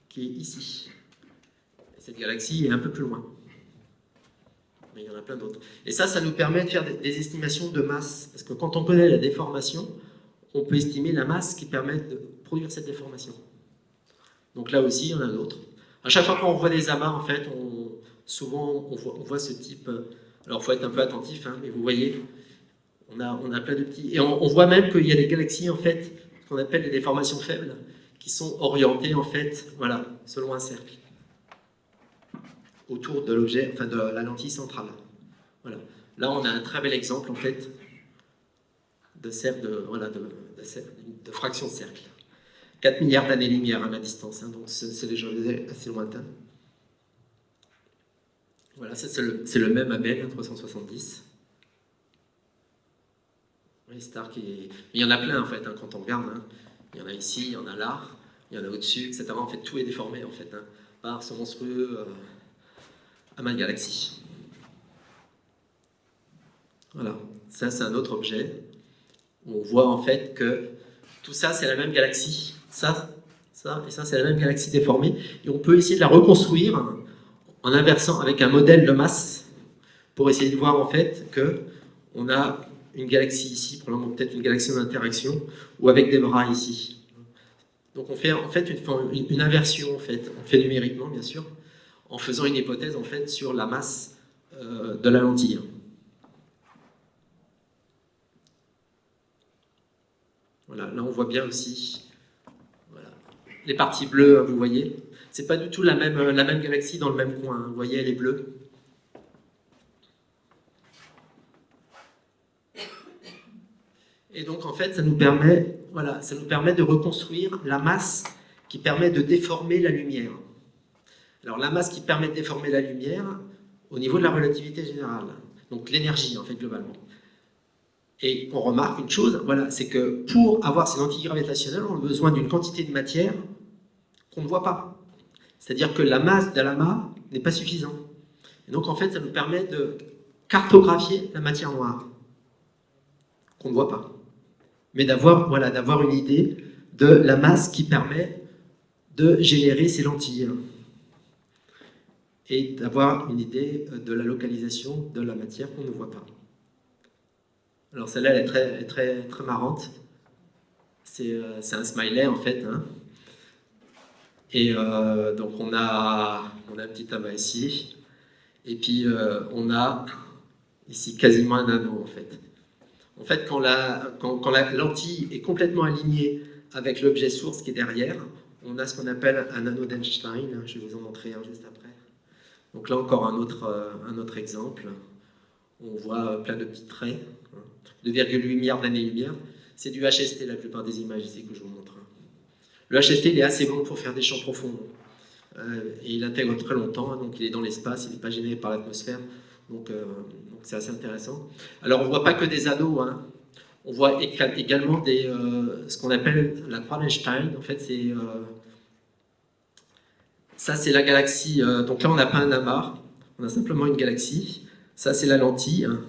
qui est ici. Et cette galaxie est un peu plus loin. Mais il y en a plein d'autres. Et ça nous permet de faire des estimations de masse. Parce que quand on connaît la déformation, on peut estimer la masse qui permet de produire cette déformation. Donc là aussi, il y en a d'autres. À chaque fois qu'on voit des amas, en fait, souvent on voit ce type. Alors il faut être un peu attentif, hein, mais vous voyez, on a plein de petits. Et on voit même qu'il y a des galaxies, en fait, qu'on appelle des déformations faibles, qui sont orientées, en fait, voilà, selon un cercle, autour de l'objet, enfin de la lentille centrale. Voilà. Là, on a un très bel exemple, en fait, de fraction de cercle. 4 milliards d'années-lumière à la distance, hein, donc c'est déjà assez lointain. Voilà, c'est le même Abel, 370. Oui, Star qui... Il y en a plein, en fait, hein, quand on regarde. Hein. Il y en a ici, il y en a là, il y en a au-dessus, etc. En fait, tout est déformé, en fait, hein, par ce monstrueux amas de galaxies. Voilà, ça, c'est un autre objet, où on voit, en fait, que tout ça, c'est la même galaxie. Ça et ça, c'est la même galaxie déformée. Et on peut essayer de la reconstruire en inversant avec un modèle de masse pour essayer de voir en fait qu'on a une galaxie ici, probablement peut-être une galaxie d'interaction, ou avec des bras ici. Donc on fait en fait une inversion, en fait. On fait numériquement bien sûr, en faisant une hypothèse en fait sur la masse de la lentille. Voilà, là on voit bien aussi voilà, les parties bleues, vous voyez. C'est pas du tout la même galaxie dans le même coin. Hein. Vous voyez, elle est bleue. Et donc, en fait, ça nous permet de reconstruire la masse qui permet de déformer la lumière. Alors, la masse qui permet de déformer la lumière au niveau de la relativité générale. Donc, l'énergie, en fait, globalement. Et on remarque une chose, voilà, c'est que pour avoir ces lentilles gravitationnelles, on a besoin d'une quantité de matière qu'on ne voit pas. C'est-à-dire que la masse de l'amas n'est pas suffisante. Et donc, en fait, ça nous permet de cartographier la matière noire, qu'on ne voit pas. Mais d'avoir une idée de la masse qui permet de générer ces lentilles. Et d'avoir une idée de la localisation de la matière qu'on ne voit pas. Alors, celle-là, elle est très, très marrante. C'est un smiley, en fait, hein. Et donc on a un petit amas ici, et puis on a ici quasiment un anneau en fait. En fait, quand la lentille est complètement alignée avec l'objet source qui est derrière, on a ce qu'on appelle un anneau d'Einstein. Je vais vous en montrer un juste après. Donc là encore un autre exemple. On voit plein de petits traits, 2,8 milliards d'années-lumière. C'est du HST la plupart des images ici que je vous montre. Le HST il est assez bon pour faire des champs profonds. Et il intègre très longtemps, donc il est dans l'espace, il n'est pas gêné par l'atmosphère. Donc c'est assez intéressant. Alors on ne voit pas que des anneaux, hein. On voit également ce qu'on appelle la croix d'Einstein. En fait, ça c'est la galaxie. Donc là on n'a pas un amas, on a simplement une galaxie. Ça c'est la lentille. Hein.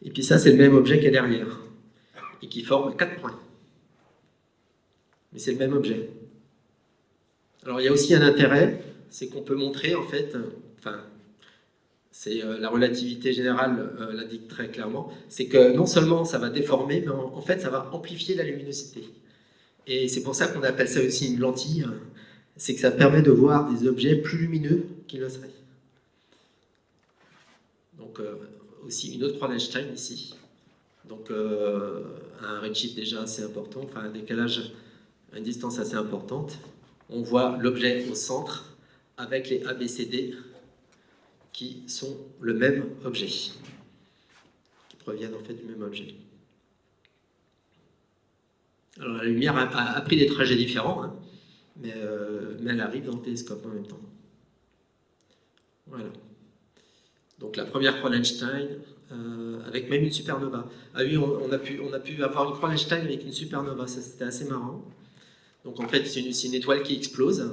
Et puis ça c'est le même objet qui est derrière. Et qui forme 4 points. Mais c'est le même objet. Alors il y a aussi un intérêt, c'est qu'on peut montrer en fait, c'est la relativité générale l'indique très clairement, c'est que non seulement ça va déformer, mais en fait ça va amplifier la luminosité. Et c'est pour ça qu'on appelle ça aussi une lentille, c'est que ça permet de voir des objets plus lumineux qu'ils le seraient. Donc aussi une autre croix d'Einstein ici, donc un redshift déjà assez important, enfin un décalage, une distance assez importante. On voit l'objet au centre avec les ABCD qui sont le même objet, qui proviennent en fait du même objet. Alors la lumière a pris des trajets différents, hein, mais elle arrive dans le télescope en même temps. Voilà. Donc la première croix d'Einstein, avec même une supernova. Ah oui, on a pu avoir une croix d'Einstein avec une supernova, ça c'était assez marrant. Donc en fait, c'est une étoile qui explose,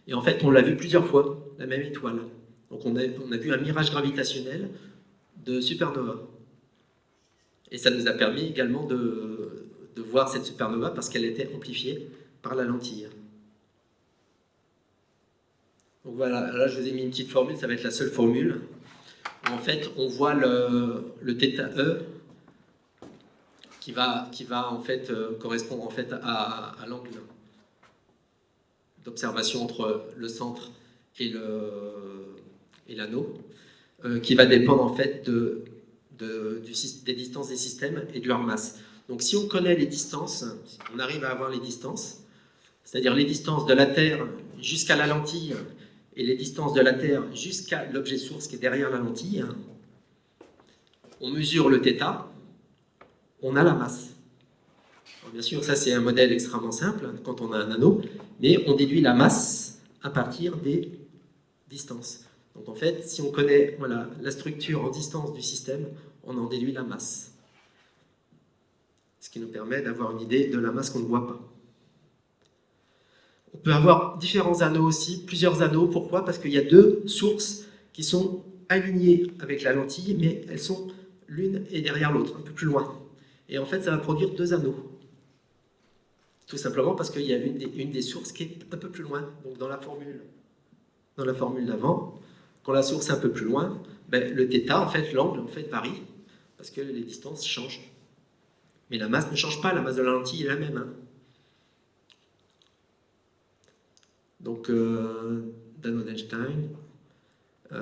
et en fait, on l'a vu plusieurs fois, la même étoile. Donc on a vu un mirage gravitationnel de supernova. Et ça nous a permis également de voir cette supernova parce qu'elle était amplifiée par la lentille. Donc voilà, là je vous ai mis une petite formule, ça va être la seule formule. En fait, on voit le θe qui va en fait correspondre en fait à l'angle d'observation entre le centre et l'anneau, qui va dépendre en fait des distances des systèmes et de leur masse. Donc si on connaît les distances, si on arrive à avoir les distances, c'est-à-dire les distances de la Terre jusqu'à la lentille et les distances de la Terre jusqu'à l'objet source qui est derrière la lentille, on mesure le θ, on a la masse. Alors bien sûr, ça c'est un modèle extrêmement simple quand on a un anneau, mais on déduit la masse à partir des distances. Donc en fait, si on connaît la structure en distance du système, on en déduit la masse. Ce qui nous permet d'avoir une idée de la masse qu'on ne voit pas. On peut avoir différents anneaux aussi, plusieurs anneaux. Pourquoi? Parce qu'il y a deux sources qui sont alignées avec la lentille, mais elles sont l'une et derrière l'autre, un peu plus loin. Et en fait, ça va produire deux anneaux. Tout simplement parce qu'il y a une des sources qui est un peu plus loin. Donc dans la formule d'avant, quand la source est un peu plus loin, le θ, en fait, l'angle en fait, varie parce que les distances changent. Mais la masse ne change pas, la masse de la lentille est la même. Hein. Donc, d'anneau d'Einstein. Je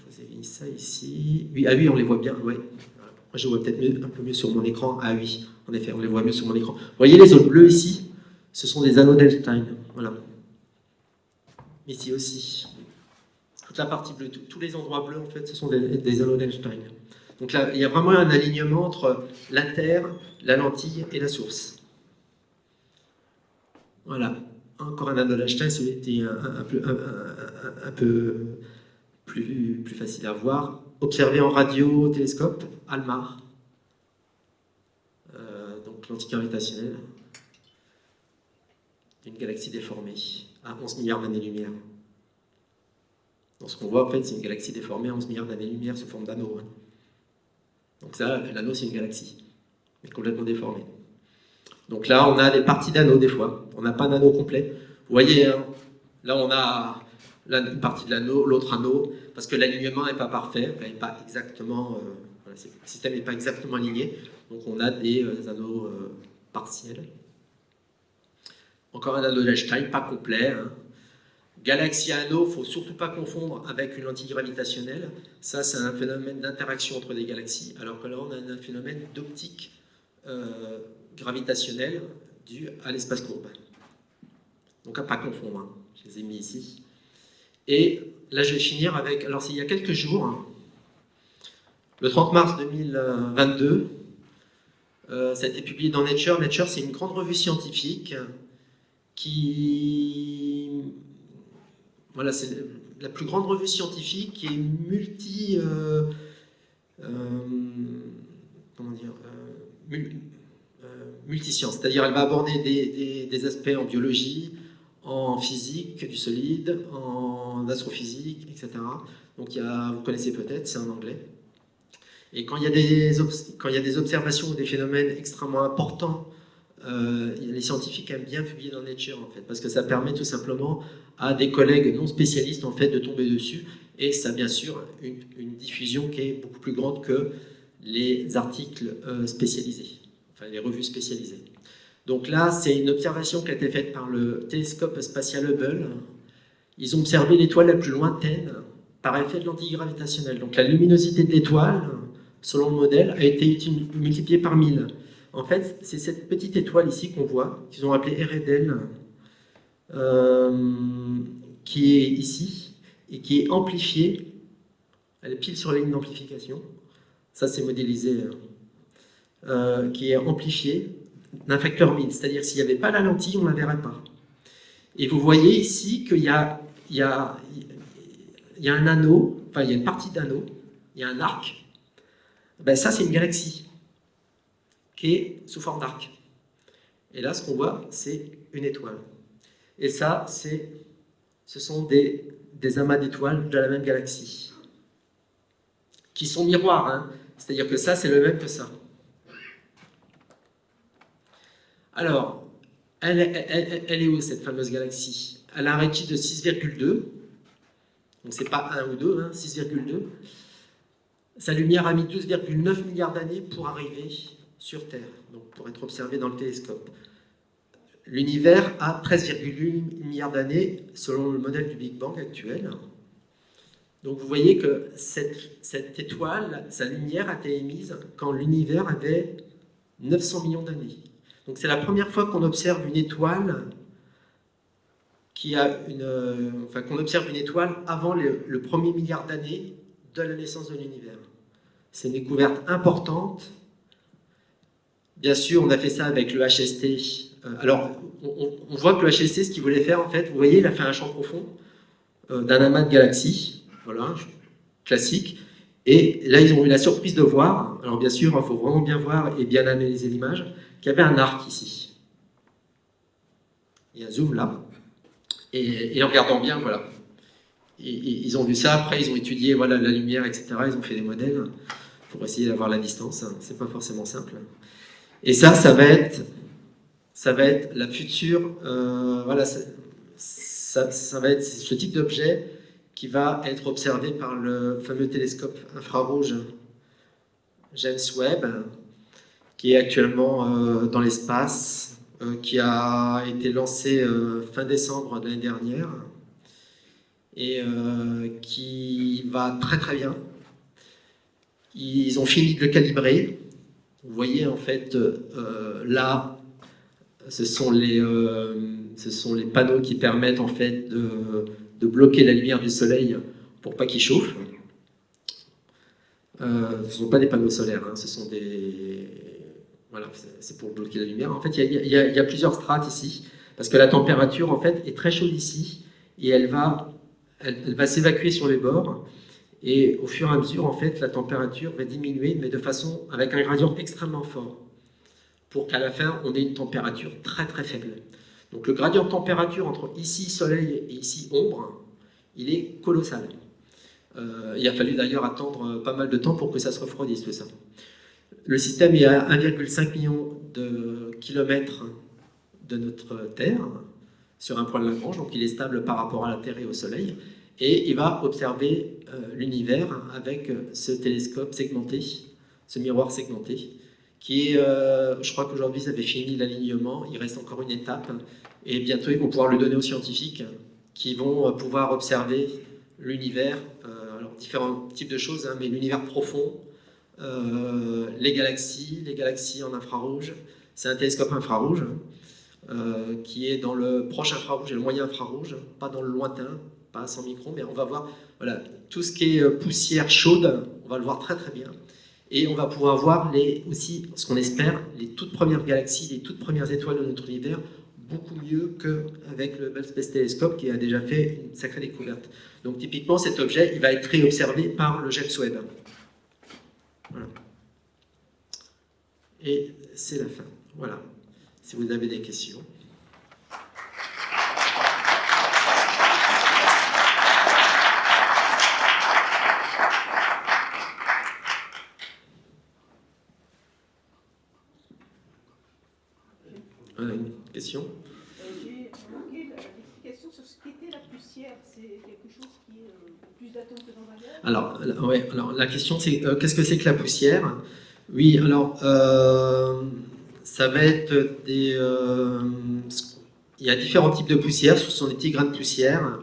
vous ai mis ça ici. Oui, ah oui, on les voit bien, ouais. Moi, je vois peut-être un peu mieux sur mon écran. Ah oui, en effet, on les voit mieux sur mon écran. Vous voyez les zones bleues ici? Ce sont des anneaux d'Einstein. Voilà. Ici aussi. Toute la partie bleue, tous les endroits bleus, en fait, ce sont des anneaux d'Einstein. Donc là, il y a vraiment un alignement entre la Terre, la lentille et la source. Voilà. Encore un anneau d'Einstein, c'était un peu plus facile à voir. Observé en radio, télescope, ALMA. Donc lentille gravitationnelle. Une galaxie déformée à 11 milliards d'années-lumière. Donc ce qu'on voit en fait, c'est une galaxie déformée à 11 milliards d'années-lumière sous forme d'anneau. Donc ça, l'anneau c'est une galaxie, mais complètement déformée. Donc là, on a des parties d'anneau des fois. On n'a pas un anneau complet. Vous voyez, hein, là on a une partie de l'anneau, l'autre anneau, parce que l'alignement n'est pas parfait, n'est pas exactement, le système n'est pas exactement aligné. Donc on a des anneaux partiels. Encore un anneau d'Einstein, pas complet. Hein. Galaxie à anneau, il ne faut surtout pas confondre avec une lentille gravitationnelle. Ça, c'est un phénomène d'interaction entre des galaxies, alors que là, on a un phénomène d'optique gravitationnelle dû à l'espace courbe. Donc à ne pas confondre, hein. Je les ai mis ici. Et là, je vais finir avec... Alors, c'est il y a quelques jours, hein, le 30 mars 2022, ça a été publié dans Nature. Nature, c'est une grande revue scientifique qui... Voilà, c'est la plus grande revue scientifique qui est multiscience. C'est-à-dire, elle va aborder des aspects en biologie, en physique du solide, en astrophysique, etc. Donc, vous connaissez peut-être, c'est en anglais. Et quand il y a des observations ou des phénomènes extrêmement importants, les scientifiques aiment bien publier dans Nature, en fait, parce que ça permet tout simplement à des collègues non spécialistes, en fait, de tomber dessus, et ça a bien sûr une diffusion qui est beaucoup plus grande que les articles spécialisés, enfin les revues spécialisées. Donc là, c'est une observation qui a été faite par le télescope spatial Hubble. Ils ont observé l'étoile la plus lointaine par effet de lentille gravitationnelle. Donc la luminosité de l'étoile, selon le modèle, a été multipliée par 1000. En fait, c'est cette petite étoile ici qu'on voit, qu'ils ont appelée Eredel, qui est ici, et qui est amplifiée. Elle est pile sur la ligne d'amplification. Ça, c'est modélisé. Qui est amplifiée d'un facteur 1000. C'est-à-dire que s'il n'y avait pas la lentille, on ne la verrait pas. Et vous voyez ici qu'il y a un anneau, enfin, il y a une partie d'anneau, il y a un arc. Ben, ça, c'est une galaxie qui est sous forme d'arc. Et là, ce qu'on voit, c'est une étoile. Et ça, ce sont des amas d'étoiles de la même galaxie, qui sont miroirs, hein. C'est-à-dire que ça, c'est le même que ça. Alors, elle est où, cette fameuse galaxie? Elle a un redshift de 6,2, donc c'est pas 1 ou 2, hein, 6,2. Sa lumière a mis 12,9 milliards d'années pour arriver sur Terre, donc pour être observé dans le télescope. L'univers a 13,8 milliards d'années selon le modèle du Big Bang actuel. Donc vous voyez que cette étoile, sa lumière a été émise quand l'univers avait 900 millions d'années. Donc c'est la première fois qu'on observe une étoile qu'on observe une étoile avant le premier milliard d'années de la naissance de l'univers. C'est une découverte importante. Bien sûr, on a fait ça avec le HST. Alors, on voit que le HST, ce qu'il voulait faire, en fait, vous voyez, il a fait un champ profond d'un amas de galaxies, voilà, classique. Et là, ils ont eu la surprise de voir, alors bien sûr, il faut vraiment bien voir et bien analyser l'image, qu'il y avait un arc ici. Il y a un zoom là. Et en regardant bien, voilà. Ils ont vu ça, après ils ont étudié voilà, la lumière, etc. Ils ont fait des modèles pour essayer d'avoir la distance. C'est pas forcément simple. Et ça va être la future... voilà, ça va être ce type d'objet qui va être observé par le fameux télescope infrarouge James Webb, qui est actuellement dans l'espace, qui a été lancé fin décembre de l'année dernière, et qui va très très bien. Ils ont fini de le calibrer. Vous voyez en fait là, ce sont les panneaux qui permettent en fait de bloquer la lumière du soleil pour pas qu'il chauffe. Ce ne sont pas des panneaux solaires, hein, ce sont des... Voilà, c'est pour bloquer la lumière. En fait, il y a plusieurs strates ici, parce que la température en fait est très chaude ici, et elle va s'évacuer sur les bords, et au fur et à mesure, en fait, la température va diminuer, mais de façon avec un gradient extrêmement fort, pour qu'à la fin, on ait une température très très faible. Donc le gradient de température entre ici soleil et ici ombre, il est colossal. Il a fallu d'ailleurs attendre pas mal de temps pour que ça se refroidisse tout ça. Le système est à 1,5 million de kilomètres de notre Terre, sur un point de Lagrange, donc il est stable par rapport à la Terre et au Soleil, et il va observer l'univers avec ce télescope segmenté, ce miroir segmenté, qui est, je crois qu'aujourd'hui ça avait fini l'alignement, il reste encore une étape, et bientôt ils vont pouvoir le donner aux scientifiques qui vont pouvoir observer l'univers, alors différents types de choses, hein, mais l'univers profond, les galaxies en infrarouge. C'est un télescope infrarouge qui est dans le proche infrarouge et le moyen infrarouge, pas dans le lointain, pas à 100 microns, mais on va voir voilà, tout ce qui est poussière chaude, on va le voir très très bien. Et on va pouvoir voir aussi, ce qu'on espère, les toutes premières galaxies, les toutes premières étoiles de notre univers, beaucoup mieux qu'avec le Hubble Space Telescope qui a déjà fait une sacrée découverte. Donc typiquement, cet objet, il va être réobservé par le James Webb. Voilà. Et c'est la fin. Voilà. Si vous avez des questions. Une question? J'ai manqué l'explication sur ce qu'était la poussière. C'est quelque chose qui est plus d'atomes que dans un gaz? Alors la question c'est qu'est-ce que c'est que la poussière? Oui, alors ça va être des... il y a différents types de poussière, ce sont des petits grains de poussière.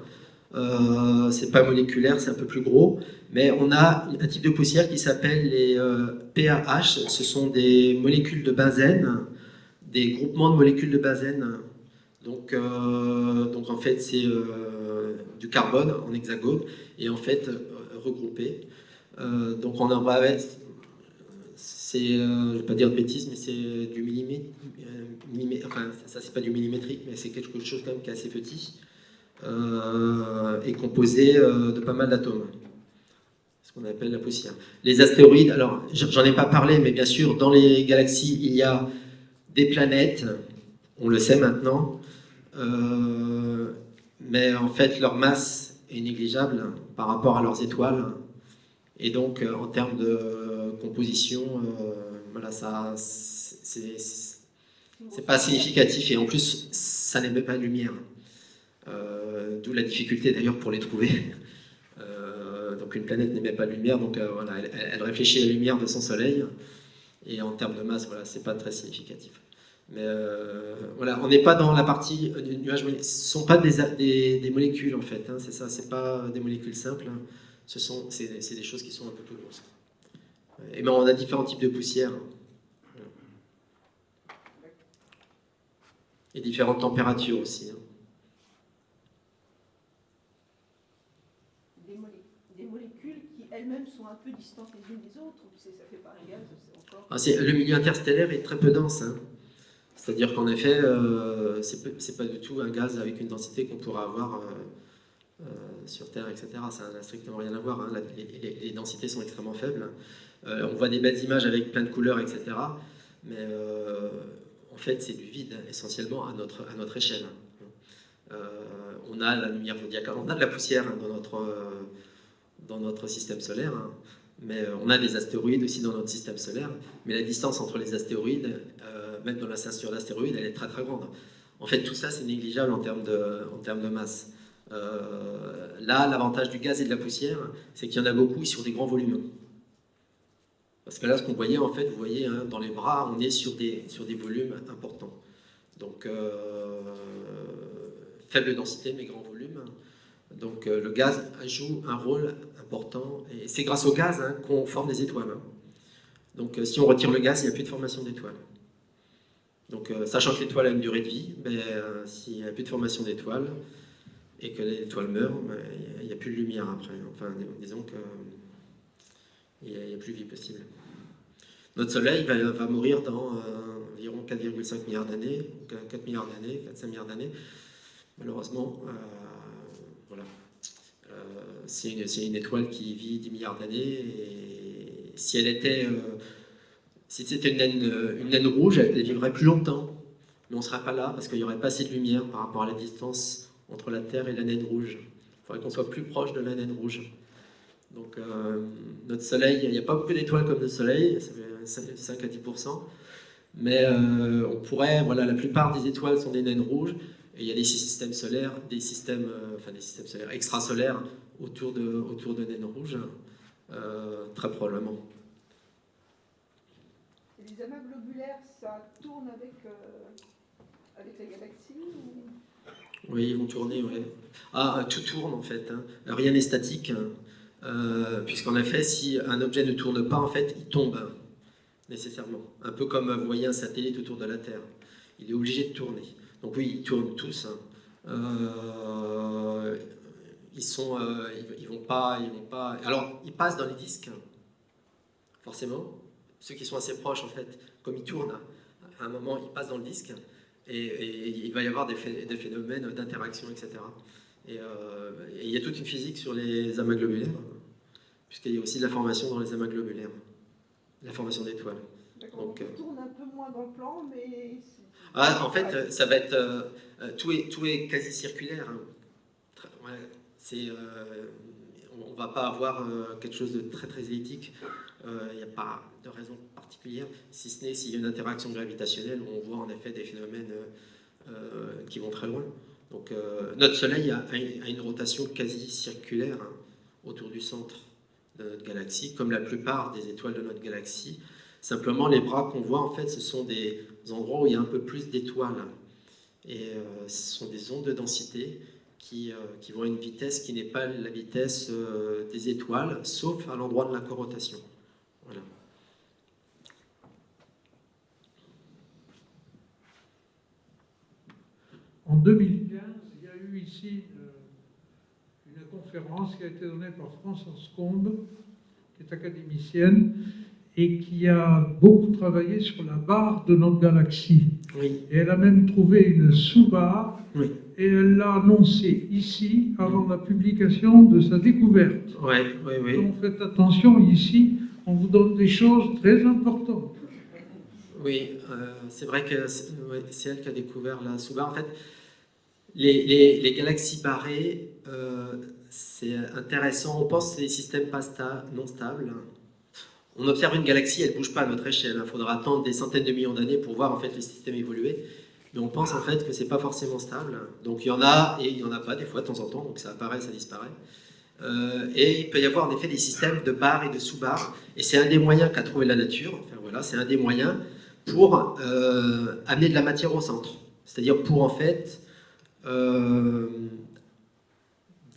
C'est pas moléculaire, c'est un peu plus gros. Mais on a un type de poussière qui s'appelle les PAH, ce sont des molécules de benzène, des groupements de molécules de benzène. Donc en fait, c'est du carbone en hexagone et en fait regroupé. Donc on en va avec, je ne vais pas dire de bêtises, mais c'est du millimètre, enfin ça c'est pas du millimétrique, mais c'est quelque chose quand même qui est assez petit et composé de pas mal d'atomes. Ce qu'on appelle la poussière. Les astéroïdes, alors j'en ai pas parlé, mais bien sûr dans les galaxies il y a des planètes, on le sait maintenant. Mais en fait, leur masse est négligeable par rapport à leurs étoiles. Et donc, en termes de composition, voilà, c'est pas significatif. Et en plus, ça n'émet pas de lumière. D'où la difficulté d'ailleurs pour les trouver. Donc, une planète n'émet pas de lumière, donc voilà, elle réfléchit à la lumière de son soleil. Et en termes de masse, voilà, c'est pas très significatif. Mais voilà, on n'est pas dans la partie du nuage. Ce ne sont pas des molécules en fait, hein, c'est ça, c'est pas des molécules simples. Hein. C'est des choses qui sont un peu plus grosses. Et ben, on a différents types de poussière. Et différentes températures aussi. Hein. Des molécules qui elles-mêmes sont un peu distantes les unes des autres, ou ça fait pas un gaz, c'est encore... Le milieu interstellaire est très peu dense. Hein. C'est-à-dire qu'en effet, c'est pas du tout un gaz avec une densité qu'on pourra avoir sur Terre, etc. Ça n'a strictement rien à voir. Hein. Les densités sont extrêmement faibles. On voit des belles images avec plein de couleurs, etc. Mais en fait, c'est du vide, essentiellement, à notre échelle. On a la lumière zodiacale, on a de la poussière hein, dans notre système solaire. Hein. Mais on a des astéroïdes aussi dans notre système solaire. Mais la distance entre les astéroïdes, même dans la ceinture d'astéroïdes, elle est très très grande. En fait, tout ça, c'est négligeable en termes de masse. Là, l'avantage du gaz et de la poussière, c'est qu'il y en a beaucoup sur des grands volumes. Parce que là, ce qu'on voyait, en fait, vous voyez, hein, dans les bras, on est sur des volumes importants. Donc, faible densité, mais grand volume. Donc, le gaz joue un rôle important. Et c'est grâce au gaz hein, qu'on forme des étoiles. Hein. Donc, si on retire le gaz, il n'y a plus de formation d'étoiles. Donc, sachant que l'étoile a une durée de vie, s'il n'y a plus de formation d'étoiles et que l'étoile meurt, il n'y a plus de lumière après. Enfin, disons qu'il n'y a plus de vie possible. Notre Soleil va mourir dans environ 4,5 milliards d'années, 4 milliards d'années, 4-5 milliards d'années. Malheureusement, voilà. C'est une étoile qui vit 10 milliards d'années et si elle était... si c'était une naine rouge, elle vivrait plus longtemps. Mais on ne serait pas là parce qu'il n'y aurait pas assez de lumière par rapport à la distance entre la Terre et la naine rouge. Il faudrait qu'on soit plus proche de la naine rouge. Donc notre Soleil, il n'y a pas beaucoup d'étoiles comme le Soleil, ça fait 5 à 10%. Mais on pourrait, voilà, la plupart des étoiles sont des naines rouges. Et il y a des systèmes solaires, des systèmes solaires extrasolaires autour de naines rouges, très probablement. Les amas globulaires, ça tourne avec la galaxie ou... Oui, ils vont tourner, oui. Ah, tout tourne en fait, hein. Rien n'est statique, puisqu'en effet, si un objet ne tourne pas, en fait, il tombe, hein, nécessairement. Un peu comme vous voyez un satellite autour de la Terre. Il est obligé de tourner. Donc oui, ils tournent tous, hein. Ils vont pas, ils vont pas. Alors, ils passent dans les disques, forcément. Ceux qui sont assez proches, en fait, comme ils tournent, à un moment, ils passent dans le disque, et il va y avoir des phénomènes d'interaction, etc. Et il y a toute une physique sur les amas globulaires, puisqu'il y a aussi de la formation dans les amas globulaires, la formation d'étoiles. Donc, on tourne un peu moins dans le plan, mais... En fait, ça va être... tout est quasi circulaire, hein. Ouais, on ne va pas avoir quelque chose de très très elliptique. Il n'y a pas de raison particulière, si ce n'est s'il y a une interaction gravitationnelle où on voit en effet des phénomènes qui vont très loin. Donc notre Soleil a une rotation quasi circulaire, hein, autour du centre de notre galaxie, comme la plupart des étoiles de notre galaxie. Simplement, les bras qu'on voit, en fait, ce sont des endroits où il y a un peu plus d'étoiles. Et ce sont des ondes de densité qui vont à une vitesse qui n'est pas la vitesse des étoiles, sauf à l'endroit de la corotation. Voilà. En 2015, il y a eu ici une conférence qui a été donnée par Françoise Combe, qui est académicienne, et qui a beaucoup travaillé sur la barre de notre galaxie. Oui. Et elle a même trouvé une sous-barre, oui. Et elle l'a annoncé ici avant la publication de sa découverte. Oui. Donc faites attention, ici, on vous donne des choses très importantes. Oui, c'est vrai que c'est elle qui a découvert la sous-barre. En fait, les galaxies barrées, c'est intéressant. On pense que c'est des systèmes non stables. On observe une galaxie, elle ne bouge pas à notre échelle. Il faudra attendre des centaines de millions d'années pour voir en fait le système évoluer. Mais on pense en fait que c'est pas forcément stable. Donc il y en a et il n'y en a pas des fois de temps en temps. Donc ça apparaît, ça disparaît. Et il peut y avoir en effet des systèmes de barres et de sous-barres. Et c'est un des moyens qu'a trouvé la nature. Enfin voilà, c'est un des moyens pour amener de la matière au centre. C'est-à-dire pour en fait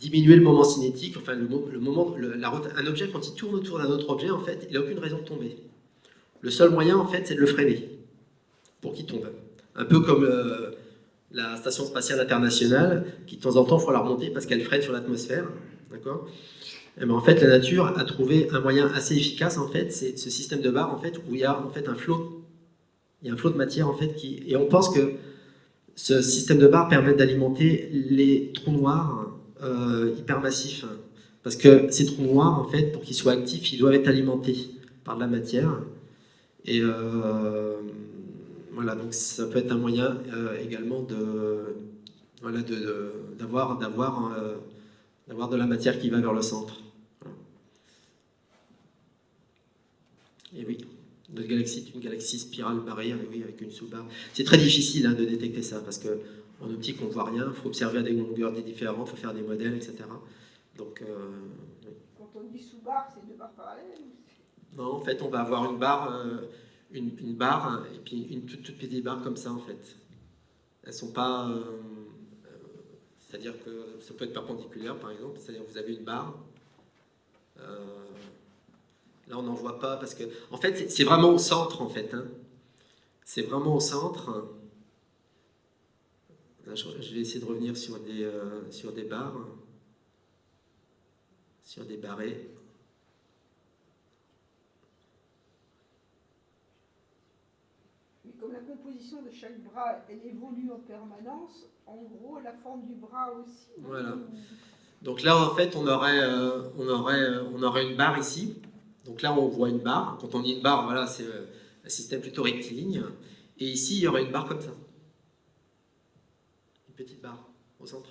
diminuer le moment cinétique, enfin un objet quand il tourne autour d'un autre objet, en fait, il n'a aucune raison de tomber. Le seul moyen, en fait, c'est de le freiner pour qu'il tombe. Un peu comme la Station Spatiale Internationale, qui de temps en temps, il faut la remonter parce qu'elle freine sur l'atmosphère. D'accord ? Et bien, en fait, la nature a trouvé un moyen assez efficace, en fait, c'est ce système de barre, en fait, où il y a en fait un flot. Il y a un flot de matière, en fait, et on pense que ce système de barre permet d'alimenter les trous noirs hypermassifs. Parce que ces trous noirs, en fait, pour qu'ils soient actifs, ils doivent être alimentés par de la matière. Et voilà, donc ça peut être un moyen également d'avoir de la matière qui va vers le centre. Voilà. Et oui, notre galaxie est une galaxie spirale barrée, avec une sous-barre. C'est très difficile de détecter ça, parce qu'en optique, on ne voit rien, il faut observer à des longueurs différentes, il faut faire des modèles, etc. Donc, quand on dit sous-barre, c'est deux barres parallèles? Non, en fait, on va avoir une barre, une barre, et puis une toute petite barre comme ça, en fait. Elles sont pas... c'est-à-dire que ça peut être perpendiculaire, par exemple. C'est-à-dire que vous avez une barre. Là, on n'en voit pas, parce que... En fait, c'est vraiment au centre, en fait. Hein. C'est vraiment au centre. Là, je vais essayer de revenir sur des barres. Sur des barrés. Comme la composition de chaque bras, elle évolue en permanence, en gros, la forme du bras aussi. Voilà. Donc là, en fait, on aurait une barre ici. Donc là, on voit une barre. Quand on dit une barre, voilà, c'est un système plutôt rectiligne. Et ici, il y aurait une barre comme ça. Une petite barre au centre,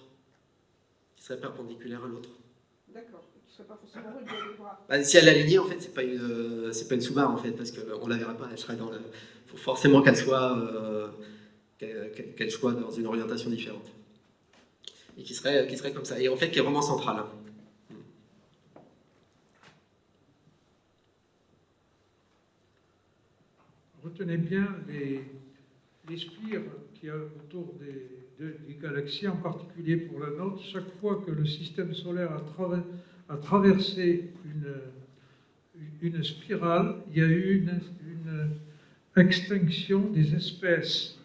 qui serait perpendiculaire à l'autre. D'accord. Qui ne serait pas forcément reliée les bras. Bah, si elle est alignée, en fait, c'est pas une sous-barre, en fait, parce qu'on la verrait pas. Elle serait dans le... Il faut forcément qu'elle soit dans une orientation différente. Et qui serait comme ça. Et en fait, qui est vraiment centrale. Retenez bien les spires qu'il y a autour des galaxies, en particulier pour la nôtre. Chaque fois que le système solaire a traversé une spirale, il y a eu une extinction des espèces.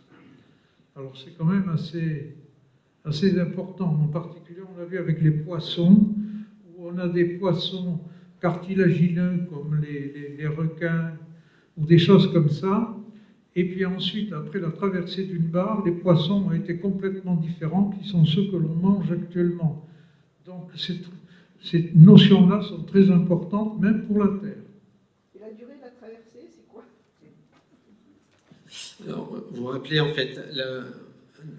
Alors c'est quand même assez important. En particulier, on l'a vu avec les poissons, où on a des poissons cartilagineux comme les requins ou des choses comme ça. Et puis ensuite, après la traversée d'une barre, les poissons ont été complètement différents, qui sont ceux que l'on mange actuellement. Donc ces notions-là sont très importantes, même pour la Terre. Et la durée de la traversée, c'est quoi? Alors, vous vous rappelez, en fait,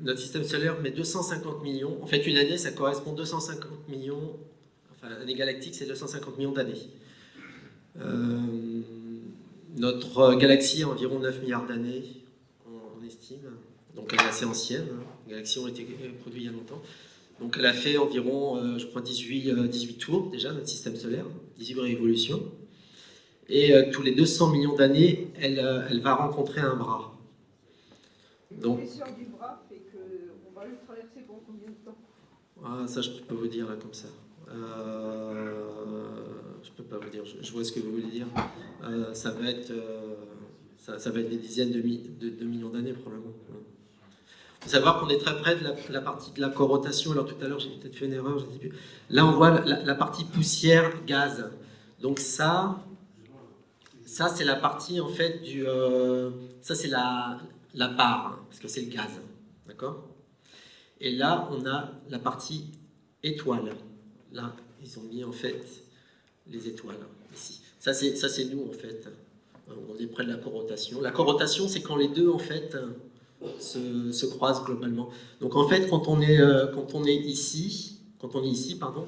notre système solaire met 250 millions. En fait, une année, ça correspond à 250 millions. Enfin, l'année galactique, c'est 250 millions d'années. Notre galaxie a environ 9 milliards d'années, on estime. Donc, elle est assez ancienne. Les galaxies ont été produites il y a longtemps. Donc, elle a fait environ, je crois, 18 tours, déjà, notre système solaire, 18 révolutions. Et tous les 200 millions d'années, elle va rencontrer un bras. Donc, l'épaisseur du bras fait qu'on va le traverser pendant combien de temps? Ah, ça, je ne peux pas vous dire là comme ça. Je peux pas vous dire. Je vois ce que vous voulez dire. Ça va être des dizaines de millions d'années probablement. Il faut savoir qu'on est très près de la partie de la corotation. Alors tout à l'heure, j'ai peut-être fait une erreur. Je sais plus. Là, on voit la partie poussière, gaz. Donc ça c'est la partie en fait du. Ça c'est la part, hein, parce que c'est le gaz, d'accord? Et là, on a la partie étoile. Là, ils ont mis en fait les étoiles ici. Ça c'est nous en fait. On est près de la corotation. La corotation, c'est quand les deux en fait se croisent globalement. Donc en fait, quand on est ici, pardon,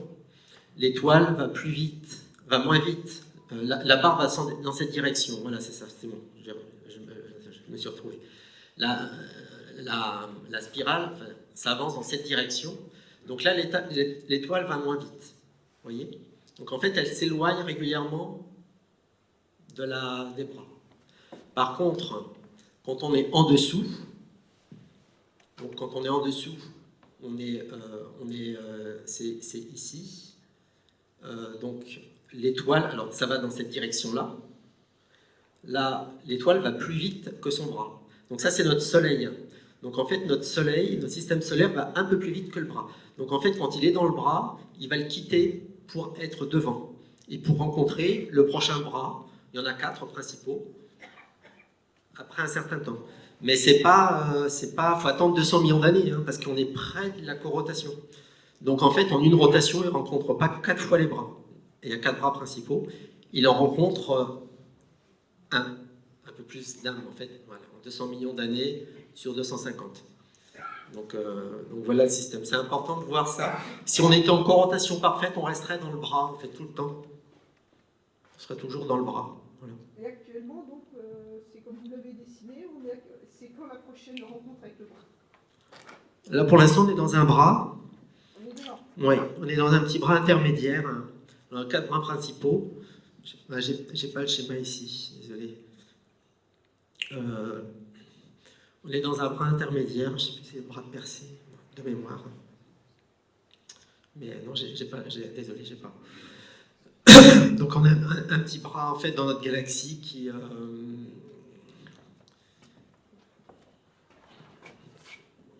l'étoile va plus vite, va moins vite. La barre va dans cette direction. Voilà, c'est ça, c'est bon. Je me suis retrouvé. La spirale, enfin, ça avance dans cette direction. Donc là, l'étoile va moins vite. Vous voyez? Donc en fait, elle s'éloigne régulièrement des bras. Par contre, quand on est en dessous, c'est ici. Donc l'étoile, alors ça va dans cette direction-là. Là, l'étoile va plus vite que son bras. Donc ça, c'est notre Soleil. Donc en fait, notre système solaire va un peu plus vite que le bras. Donc en fait, quand il est dans le bras, il va le quitter pour être devant. Et pour rencontrer le prochain bras, il y en a 4 principaux, après un certain temps. Mais faut attendre 200 millions d'années, hein, parce qu'on est près de la corotation. Donc en fait, en une rotation, il ne rencontre pas 4 fois les bras. Et il y a 4 bras principaux. Il en rencontre un peu plus d'un, en fait, voilà, en 200 millions d'années sur 250. Donc voilà le système. C'est important de voir ça. Si on était en corotation parfaite, on resterait dans le bras, en fait, tout le temps. On serait toujours dans le bras. Voilà. Et actuellement, donc, c'est comme vous l'avez dessiné, c'est quand la prochaine rencontre avec le bras? Là, pour l'instant, on est dans un bras. On est dedans. Oui, on est dans un petit bras intermédiaire. On a 4 bras principaux. J'ai pas le schéma ici, désolé. On est dans un bras intermédiaire, je ne sais plus si c'est le bras de Persée, de mémoire. Mais non, désolé, j'ai pas. Donc on a un petit bras en fait dans notre galaxie qui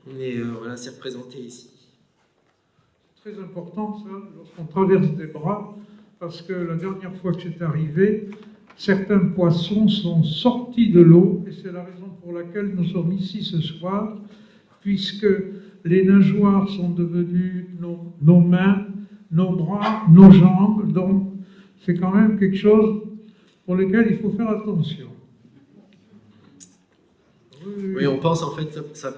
voilà, c'est représenté ici. Très important ça, lorsqu'on traverse des bras, parce que la dernière fois que c'est arrivé, certains poissons sont sortis de l'eau, et c'est la raison pour laquelle nous sommes ici ce soir, puisque les nageoires sont devenues nos mains, nos bras, nos jambes, donc c'est quand même quelque chose pour lequel il faut faire attention. Oui, on pense en fait, ça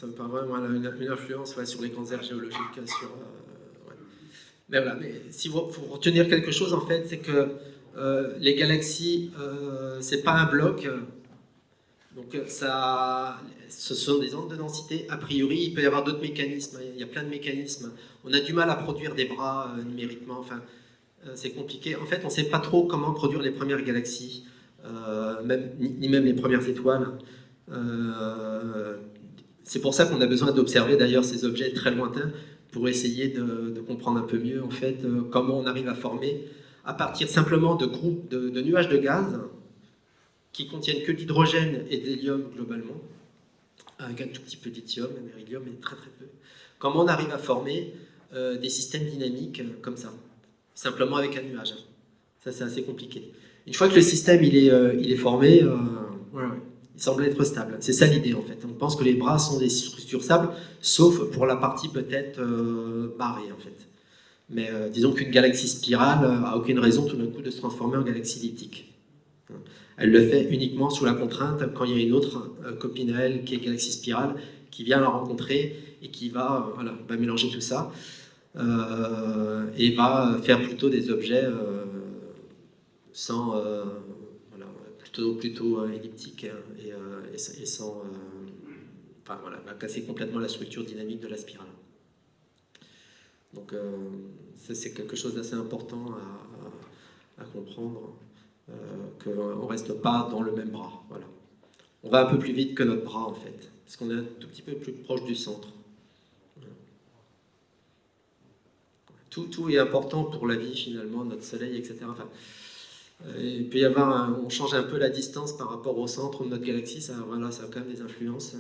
me paraît vraiment une influence sur les grandes aires géologiques, ouais. Mais voilà, mais si vous faut retenir quelque chose en fait, c'est que les galaxies, c'est pas un bloc, donc ce sont des ondes de densité. A priori, il peut y avoir d'autres mécanismes. Il y a plein de mécanismes. On a du mal à produire des bras numériquement. Enfin, c'est compliqué. En fait, on ne sait pas trop comment produire les premières galaxies, ni même les premières étoiles. c'est pour ça qu'on a besoin d'observer d'ailleurs ces objets très lointains pour essayer de comprendre un peu mieux en fait comment on arrive à former à partir simplement de groupes de nuages de gaz qui contiennent que d'hydrogène et d'hélium globalement, avec un tout petit peu d'ithium, un beryllium, mais très très peu. Comment on arrive à former des systèmes dynamiques comme ça, simplement avec un nuage. Ça c'est assez compliqué. Une fois que le système il est formé, voilà, il semble être stable. C'est ça l'idée en fait. On pense que les bras sont des structures stables, sauf pour la partie peut-être barrée en fait. Mais disons qu'une galaxie spirale a aucune raison tout d'un coup de se transformer en galaxie elliptique. Elle le fait uniquement sous la contrainte quand il y a une autre copine à elle qui est galaxie spirale qui vient la rencontrer et qui va, voilà, va mélanger tout ça et va faire plutôt des objets sans, voilà, plutôt elliptiques et sans, enfin voilà, va casser complètement la structure dynamique de la spirale. Donc ça c'est quelque chose d'assez important à comprendre, qu'on ne reste pas dans le même bras. Voilà. On va un peu plus vite que notre bras en fait, parce qu'on est un tout petit peu plus proche du centre. Voilà. Tout est important pour la vie finalement, notre soleil, etc. Enfin, il peut y avoir, on change un peu la distance par rapport au centre de notre galaxie, ça, voilà, ça a quand même des influences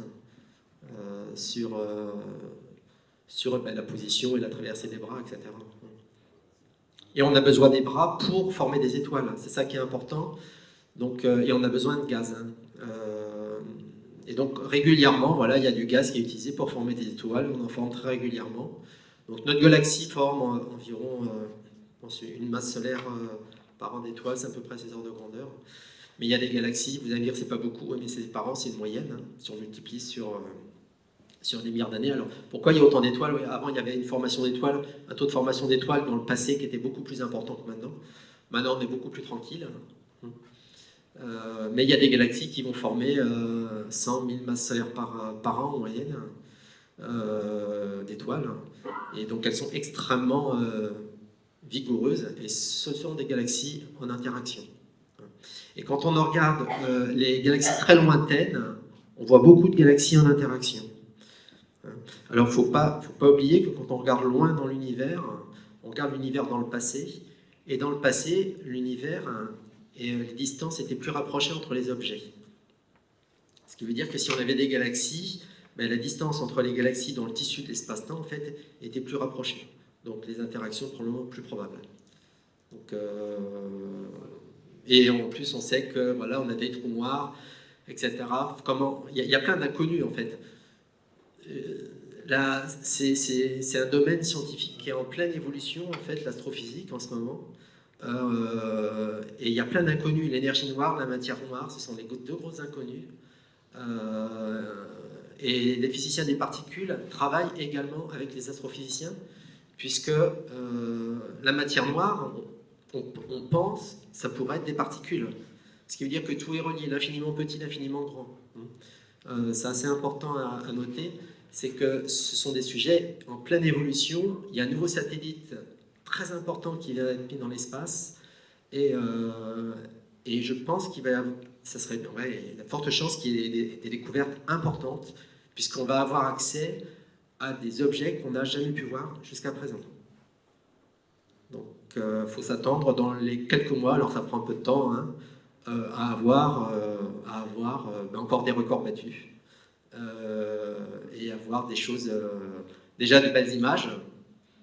sur la position et la traversée des bras, etc. Et on a besoin des bras pour former des étoiles, c'est ça qui est important. Donc, et on a besoin de gaz. Et donc régulièrement, voilà, il y a du gaz qui est utilisé pour former des étoiles, on en forme très régulièrement. Donc notre galaxie forme environ une masse solaire par an d'étoiles, c'est à peu près ces ordres de grandeur. Mais il y a des galaxies, vous allez me dire c'est pas beaucoup, mais c'est par an, c'est une moyenne, hein, si on multiplie sur des milliards d'années. Alors, pourquoi il y a autant d'étoiles? Avant, il y avait une formation d'étoiles, un taux de formation d'étoiles dans le passé qui était beaucoup plus important que maintenant. Maintenant, on est beaucoup plus tranquille. Mais il y a des galaxies qui vont former 100 000 masses solaires par an en moyenne d'étoiles. Et donc, elles sont extrêmement vigoureuses. Et ce sont des galaxies en interaction. Et quand on regarde les galaxies très lointaines, on voit beaucoup de galaxies en interaction. Alors, il ne faut pas oublier que quand on regarde loin dans l'univers, on regarde l'univers dans le passé, et dans le passé, l'univers et les distances étaient plus rapprochées entre les objets. Ce qui veut dire que si on avait des galaxies, ben, la distance entre les galaxies dans le tissu de l'espace-temps, en fait, était plus rapprochée. Donc, les interactions probablement plus probables. Donc, et en plus, on sait que voilà, on a des trous noirs, etc. Il y a plein d'inconnus, en fait. Là, c'est un domaine scientifique qui est en pleine évolution, en fait, l'astrophysique en ce moment. Et il y a plein d'inconnus. L'énergie noire, la matière noire, ce sont les deux grosses inconnus. Et les physiciens des particules travaillent également avec les astrophysiciens, puisque la matière noire, on pense, ça pourrait être des particules. Ce qui veut dire que tout est relié, l'infiniment petit, l'infiniment grand. C'est assez important à noter, c'est que ce sont des sujets en pleine évolution. Il y a un nouveau satellite très important qui vient d'être mis dans l'espace, et je pense qu'il va y avoir, ça serait, ouais, il y a de fortes chances qu'il y ait des découvertes importantes, puisqu'on va avoir accès à des objets qu'on n'a jamais pu voir jusqu'à présent. Donc, il faut s'attendre dans les quelques mois, alors ça prend un peu de temps, hein, à avoir encore des records battus. Et avoir des choses, déjà de belles images,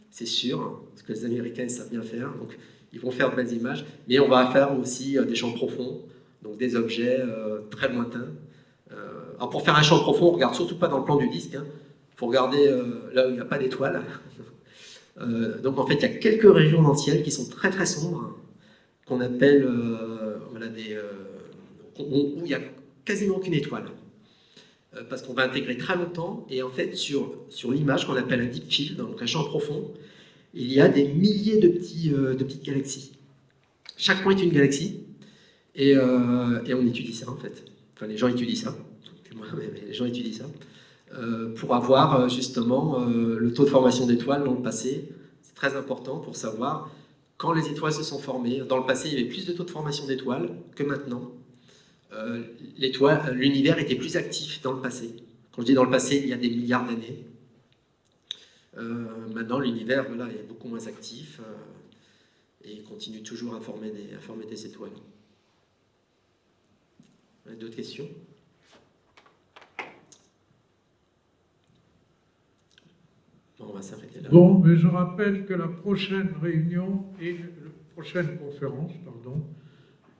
c'est sûr, parce que les Américains savent bien faire, donc ils vont faire de belles images, mais on va faire aussi des champs profonds, donc des objets très lointains. Alors pour faire un champ profond, on ne regarde surtout pas dans le plan du disque, hein. Il faut regarder là où il n'y a pas d'étoiles. Donc en fait, il y a quelques régions dans le ciel qui sont très très sombres, qu'on appelle voilà, où il n'y a quasiment aucune étoile. Parce qu'on va intégrer très longtemps, et en fait sur l'image qu'on appelle un deep field, donc un champ profond, il y a des milliers de petites galaxies. Chaque point est une galaxie, et on étudie ça en fait. Enfin, les gens étudient ça, mais les gens étudient ça, pour avoir justement le taux de formation d'étoiles dans le passé. C'est très important pour savoir quand les étoiles se sont formées. Dans le passé, il y avait plus de taux de formation d'étoiles que maintenant. L'univers était plus actif dans le passé. Quand je dis dans le passé, il y a des milliards d'années. Maintenant, l'univers voilà, est beaucoup moins actif et continue toujours à former des étoiles. D'autres questions? Bon, on va s'arrêter là. Bon, mais je rappelle que la prochaine réunion et la prochaine conférence,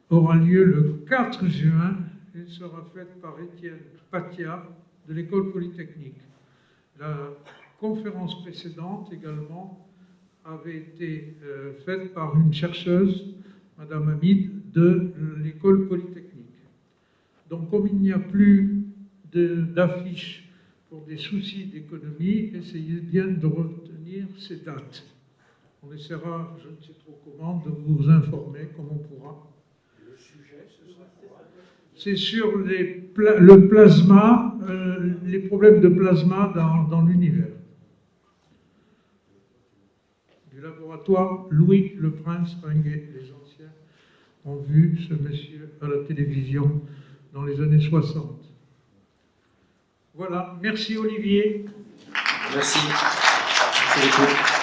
aura lieu le 4 juin et sera faite par Étienne Patia de l'École Polytechnique. La conférence précédente également avait été faite par une chercheuse, Madame Hamid, de l'École Polytechnique. Donc, comme il n'y a plus d'affiches pour des soucis d'économie, essayez bien de retenir ces dates. On essaiera, je ne sais trop comment, de vous informer comme on pourra. Le sujet, ce sera quoi? C'est sur le plasma, les problèmes de plasma dans l'univers. Du laboratoire Louis Le Prince Ringuet. Les anciens ont vu ce monsieur à la télévision dans les années 60. Voilà, merci Olivier. Merci. Merci beaucoup.